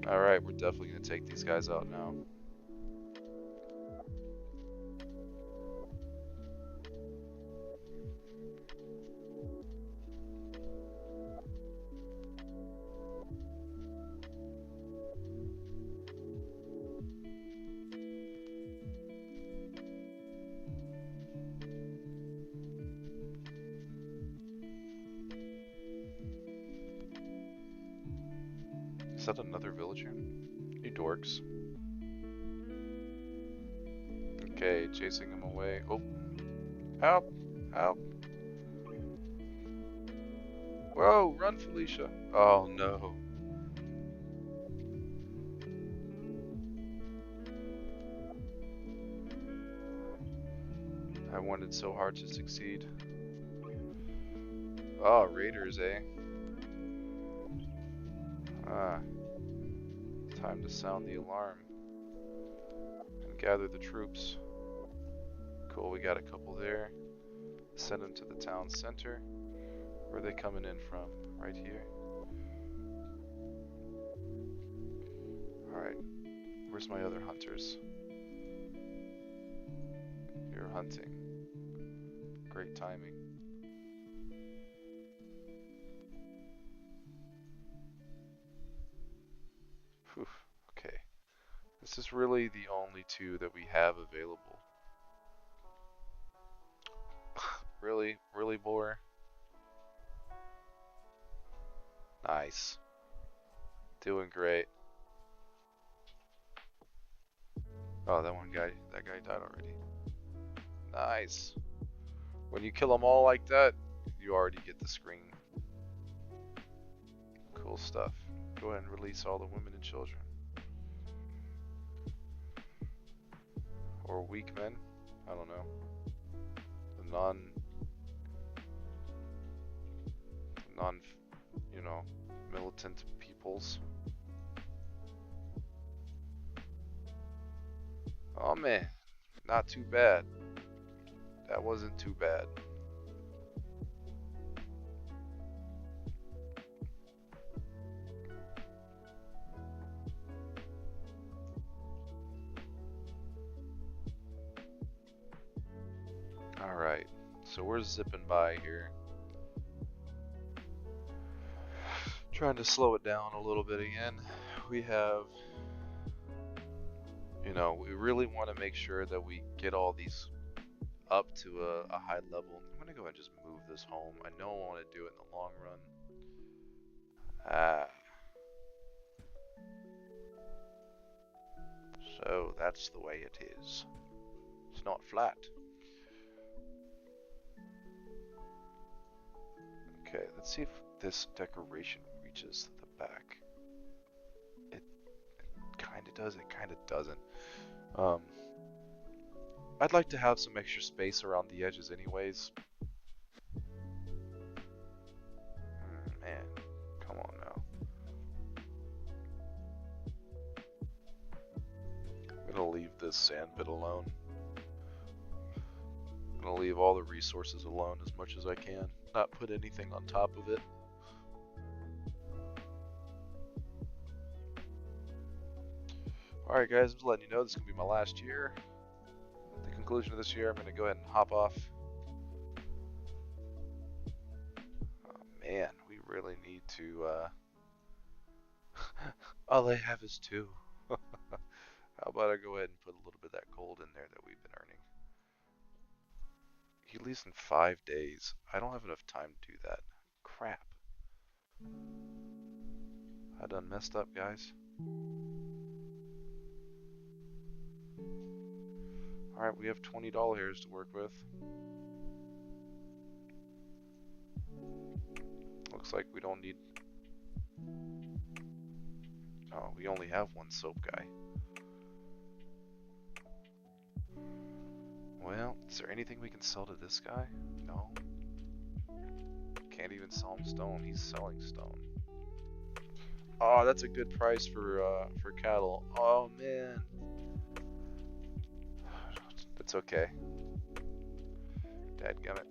Alright, we're definitely gonna take these guys out now. Is that another villager? You dorks. Okay, chasing him away. Oh. Help! Help! Whoa, run, Felicia! Oh no. I wanted so hard to succeed. Oh, raiders, eh? Time to sound the alarm and gather the troops. Cool, we got a couple there. Send them to the town center. Where are they coming in from? Right here. Alright, where's my other hunters? You're hunting. Great timing. Whew, okay. This is really the only 2 that we have available. Really? Really, boar? Nice. Doing great. Oh, that guy died already. Nice. When you kill them all like that, you already get the screen. Cool stuff. Go ahead and release all the women and children. Or weak men. I don't know. The non, you know, militant peoples. Oh man, not too bad. That wasn't too bad. Alright, so we're zipping by here. Trying to slow it down a little bit again. We have, you know, we really want to make sure that we get all these up to a high level. I'm going to go ahead and just move this home. I know I want to do it in the long run. So that's the way it is. It's not flat. Okay, let's see if this decoration reaches the back. It kind of does, it kind of doesn't. I'd like to have some extra space around the edges anyways. Man, come on now. I'm gonna leave this sand bit alone. I'm gonna leave all the resources alone as much as I can. Not put anything on top of it. Alright guys, I'm just letting you know this is going to be my last year. At the conclusion of this year, I'm going to go ahead and hop off. Oh man, we really need to, all I have is 2. How about I go ahead and put a little bit of that gold in there that we've been earning. He leaves in 5 days. I don't have enough time to do that. Crap. I done messed up, guys. Alright, we have $20 to work with. Looks like we don't need... Oh, we only have 1 soap guy. Well, is there anything we can sell to this guy? No. Can't even sell him stone. He's selling stone. Oh, that's a good price for cattle. Oh man. That's okay. Dadgummit.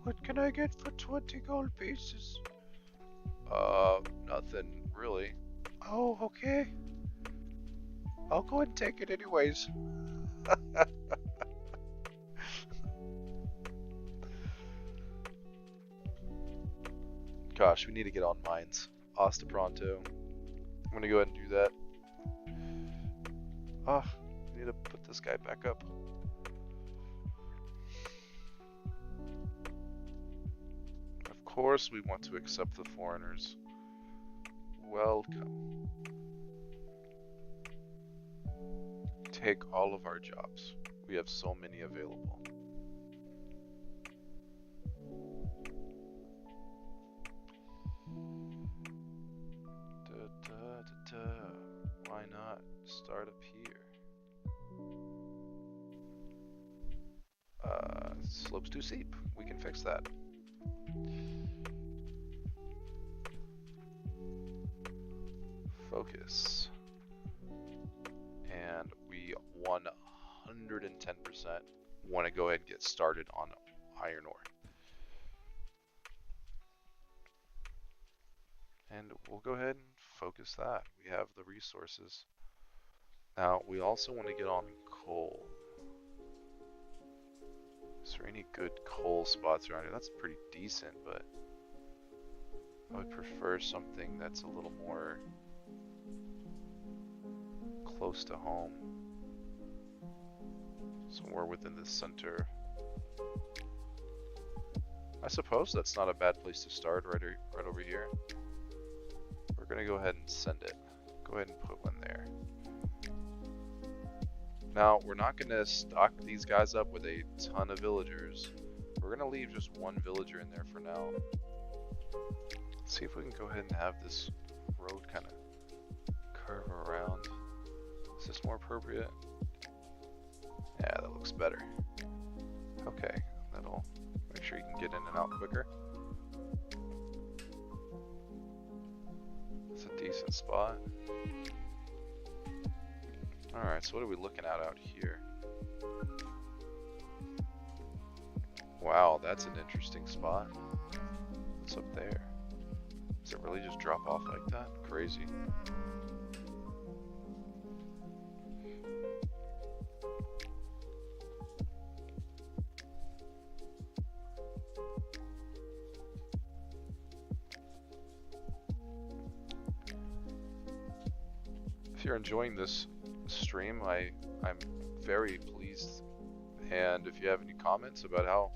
What can I get for 20 gold pieces? Nothing really. Oh, okay. I'll go and take it anyways. Gosh, we need to get on mines. Hasta pronto. I'm gonna go ahead and do that. Ah, I need to put this guy back up. Of course we want to accept the foreigners. Welcome. Take all of our jobs. We have so many available. Why not start up here? Slope's too steep. We can fix that. Focus. And we 110% want to go ahead and get started on iron ore. And we'll go ahead and focus that. We have the resources. Now, we also want to get on coal. Is there any good coal spots around here? That's pretty decent, but I would prefer something that's a little more close to home. Somewhere within the center. I suppose that's not a bad place to start, right over here. We're gonna go ahead and send it. Go Go ahead and put one there. Now, we're not going to stock these guys up with a ton of villagers. We're going to leave just one villager in there for now. Let's see if we can go ahead and have this road kind of curve around. Is this more appropriate? Yeah, that looks better. Okay, that'll make sure you can get in and out quicker. It's a decent spot. Alright, so what are we looking at out here? Wow, that's an interesting spot. What's up there? Does it really just drop off like that? Crazy. If you're enjoying this stream, I'm very pleased, and if you have any comments about how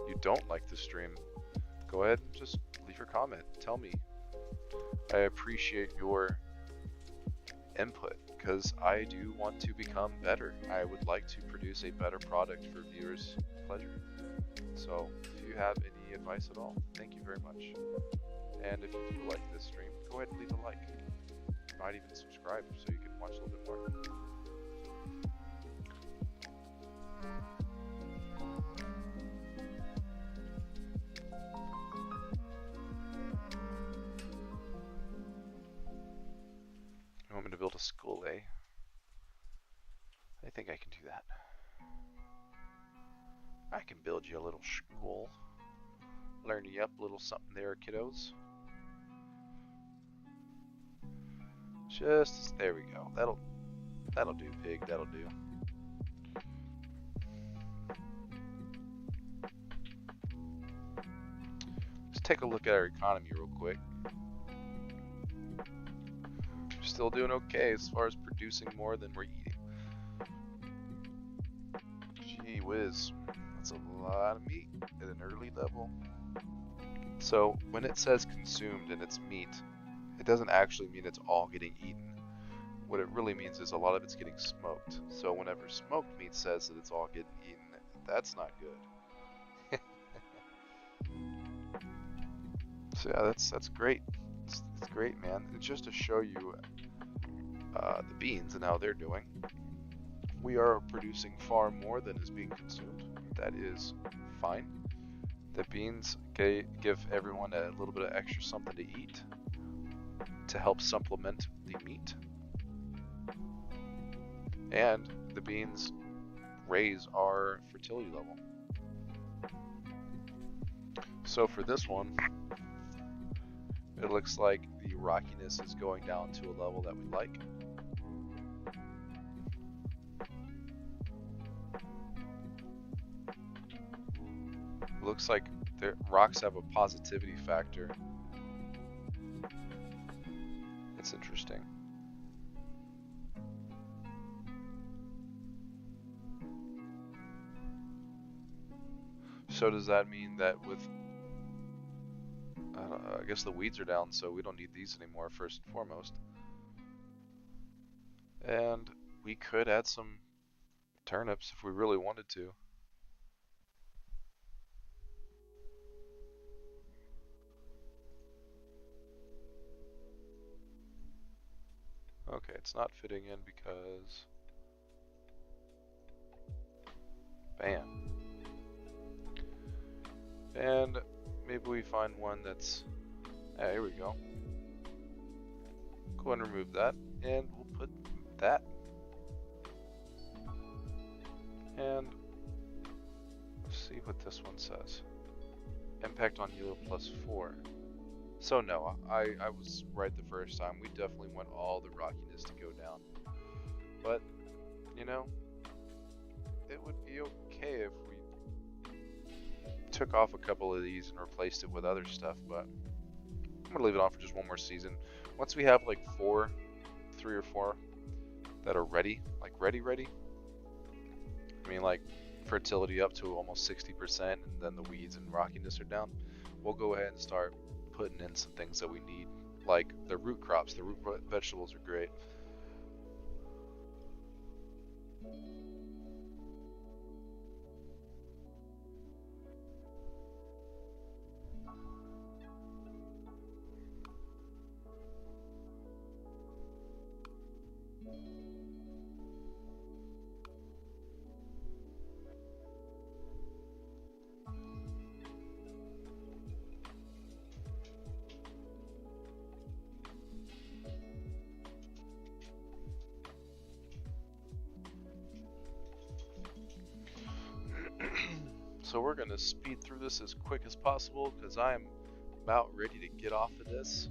you don't like the stream, go ahead and just leave your comment. Tell me. I appreciate your input because I do want to become better. I would like to produce a better product for viewers' pleasure. So if you have any advice at all, thank you very much. And if you do like this stream, go ahead and leave a like. You might even subscribe so you can watch a little bit more. You want me to build a school, eh? I think I can do that. I can build you a little school. Learn you up a little something there, kiddos. Just, there we go. That'll do, pig, that'll do. Let's take a look at our economy real quick. We're still doing okay as far as producing more than we're eating. Gee whiz, that's a lot of meat at an early level. So when it says consumed and it's meat, it doesn't actually mean it's all getting eaten. What it really means is a lot of it's getting smoked. So whenever smoked meat says that it's all getting eaten, that's not good. So yeah, that's great. It's great, man. It's just to show you the beans and how they're doing. We are producing far more than is being consumed. That is fine. The beans give everyone a little bit of extra something to eat to help supplement the meat. And the beans raise our fertility level. So for this one, it looks like the rockiness is going down to a level that we like. Looks like the rocks have a positivity factor. It's interesting. So does that mean that with, I guess the weeds are down, so we don't need these anymore first and foremost. And we could add some turnips if we really wanted to. Okay, it's not fitting in because, bam. And maybe we find one that's, yeah, here we go. Go ahead and remove that, and we'll put that. And let's see what this one says. Impact on yield +4. So no, I was right the first time. We definitely want all the rockiness to go down. But, you know, it would be okay if we took off a couple of these and replaced it with other stuff, but I'm gonna leave it on for just one more season. Once we have like 3 or 4 that are ready, like ready, I mean like fertility up to almost 60%, and then the weeds and rockiness are down, we'll go ahead and start putting in some things that we need like the root crops. The root vegetables are great. So we're going to speed through this as quick as possible because I'm about ready to get off of this.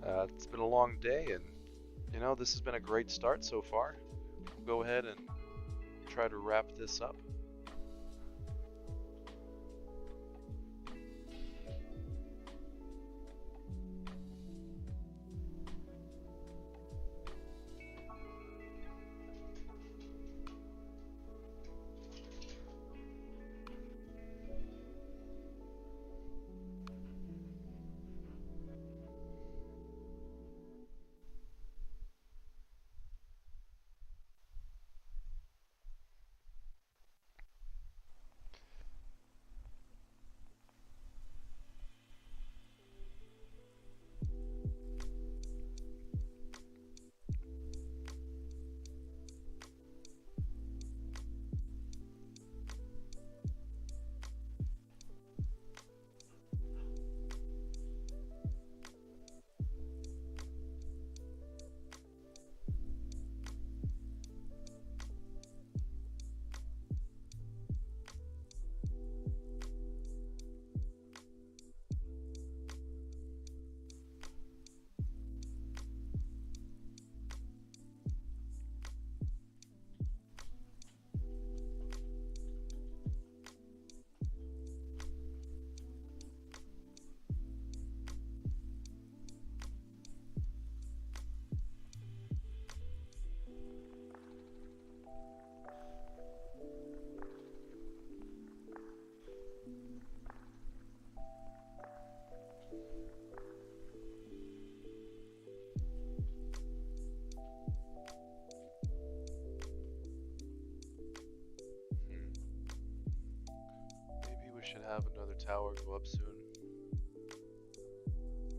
It's been a long day, and you know, this has been a great start so far. We'll go ahead and try to wrap this up. Should have another tower go up soon.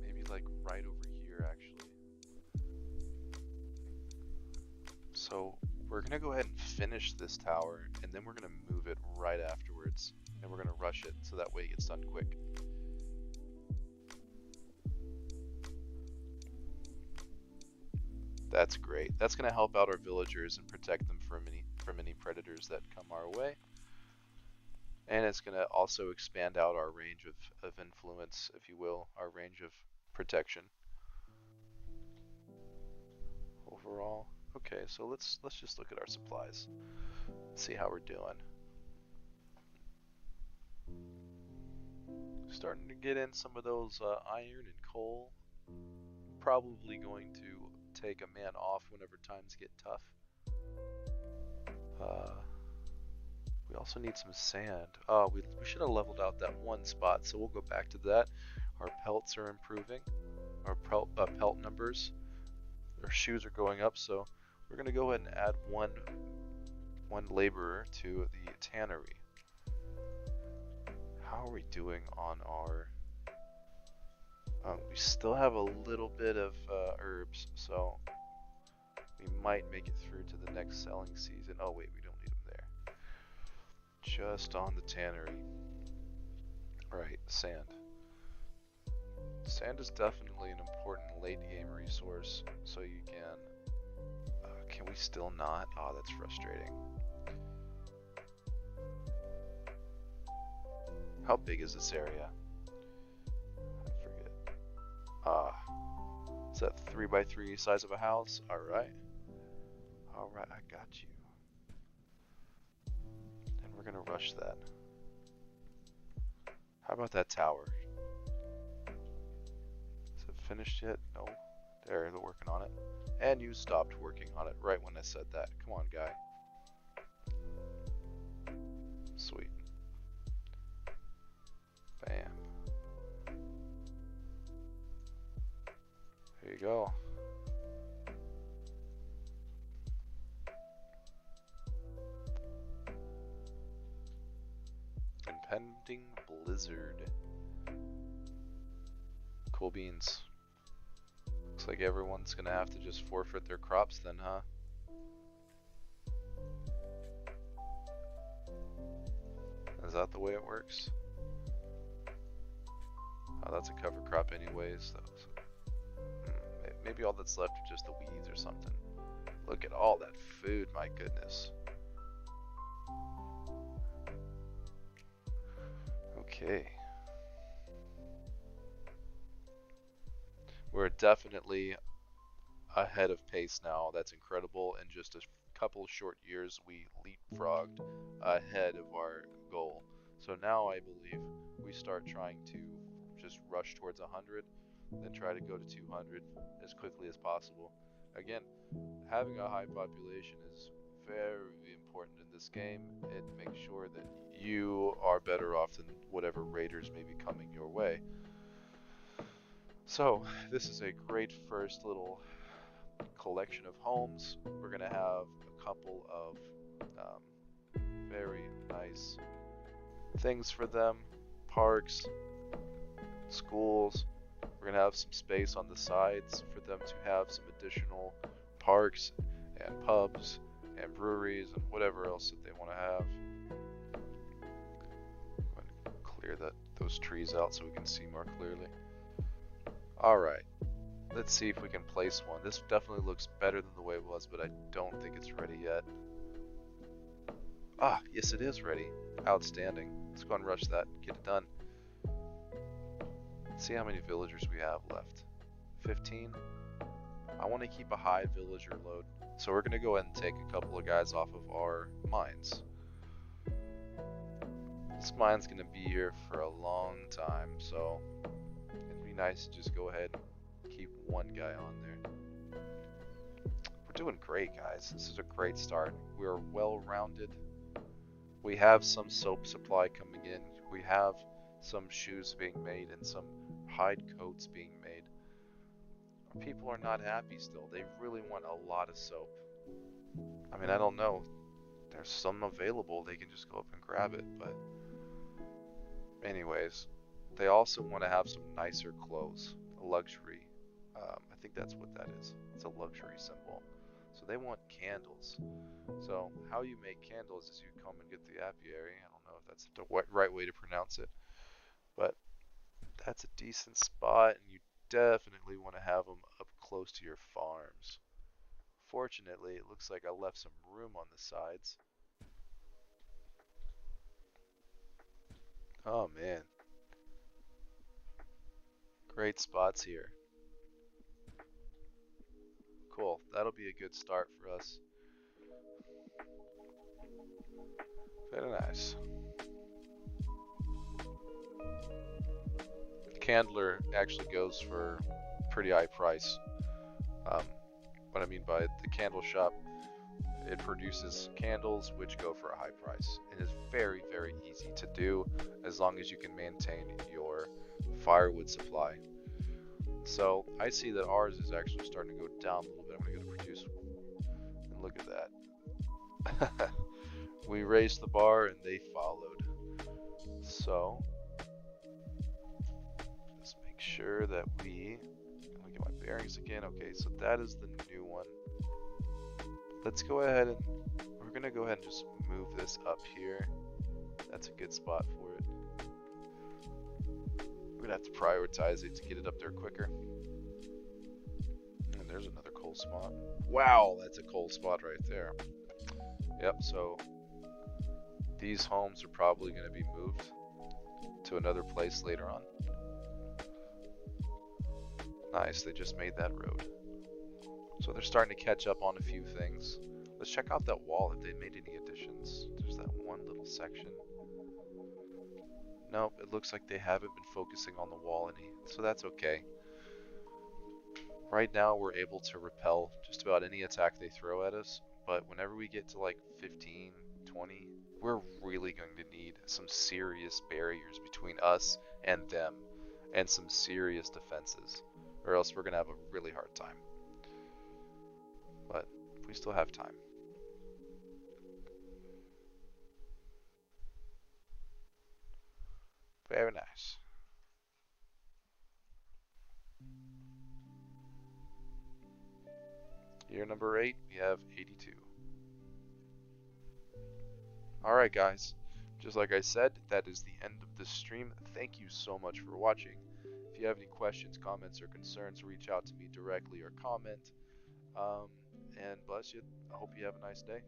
Maybe like right over here actually. So we're gonna go ahead and finish this tower, and then we're gonna move it right afterwards, and we're gonna rush it so that way it gets done quick. That's great. That's gonna help out our villagers and protect them from any predators that come our way. And it's going to also expand out our range of influence, if you will, our range of protection. Overall, okay, so let's just look at our supplies, see how we're doing. Starting to get in some of those iron and coal. Probably going to take a man off whenever times get tough. We also need some sand. We should have leveled out that one spot, so we'll go back to that. Our pelts are improving. Our pelt numbers. Our shoes are going up, so we're going to go ahead and add one laborer to the tannery. How are we doing on our... we still have a little bit of herbs, so we might make it through to the next selling season. Oh wait, we don't need them there. Just on the tannery. Right, sand. Sand is definitely an important late game resource, so you can we still not? Oh, that's frustrating. How big is this area? I forget. Is that 3x3 size of a house? Alright. Alright, I got you. And we're gonna rush that. How about that tower? Is it finished yet? No. There, they're working on it. And you stopped working on it right when I said that. Come on, guy. Sweet. Bam. go. Impending blizzard. Cool beans. Looks like everyone's gonna have to just forfeit their crops then, huh? Is that the way it works? Oh, that's a cover crop anyways. Maybe all that's left are just the weeds or something. Look at all that food, my goodness. Okay. We're definitely ahead of pace now. That's incredible. In just a couple short years, we leapfrogged ahead of our goal. So now I believe we start trying to just rush towards 100, then try to go to 200 as quickly as possible. Again, having a high population is very important in this game. It makes sure that you are better off than whatever raiders may be coming your way. So this is a great first little collection of homes. We're gonna have a couple of very nice things for them, parks, schools. We're gonna have some space on the sides for them to have some additional parks and pubs and breweries and whatever else that they want to have. I'm going to clear those trees out so we can see more clearly. Alright, let's see if we can place one. This definitely looks better than the way it was, but I don't think it's ready yet. Ah, yes it is ready. Outstanding. Let's go and rush that, get it done. Let's see how many villagers we have left. 15. I want to keep a high villager load, so we're going to go ahead and take a couple of guys off of our mines. This mine's going to be here for a long time, so it'd be nice to just go ahead and keep one guy on there. We're doing great, guys. This is a great start. We're well-rounded. We have some soap supply coming in. We have some shoes being made and some hide coats being made. People are not happy still. They really want a lot of soap. I mean, I don't know. There's some available. They can just go up and grab it, but anyways, they also want to have some nicer clothes. A luxury. I think that's what that is. It's a luxury symbol. So they want candles. So how you make candles is you come and get the apiary. I don't know if that's the right way to pronounce it, but that's a decent spot, and you definitely want to have them up close to your farms. Fortunately, it looks like I left some room on the sides. Oh man. Great spots here. Cool. That'll be a good start for us. Very nice. Candler actually goes for a pretty high price. What I mean by the candle shop, it produces candles which go for a high price. It is very, very easy to do as long as you can maintain your firewood supply. So I see that ours is actually starting to go down a little bit. I'm going to go to produce, and look at that. We raised the bar and they followed. So just make sure that let me get my bearings again. Okay, so that is the new one. Let's go ahead and we're going to go ahead and just move this up here. That's a good spot for it. We're going to have to prioritize it to get it up there quicker. And there's another coal spot. Wow, that's a coal spot right there. Yep, so these homes are probably going to be moved to another place later on. Nice, they just made that road. So they're starting to catch up on a few things. Let's check out that wall if they made any additions. There's that one little section. Nope, it looks like they haven't been focusing on the wall any, so that's okay. Right now we're able to repel just about any attack they throw at us, but whenever we get to like 15, 20, we're really going to need some serious barriers between us and them, and some serious defenses. or else we're going to have a really hard time. But we still have time. Very nice. Year number 8, we have 82. Alright guys, just like I said, that is the end of this stream. Thank you so much for watching. If you have any questions, comments, or concerns, reach out to me directly or comment. And bless you. I hope you have a nice day.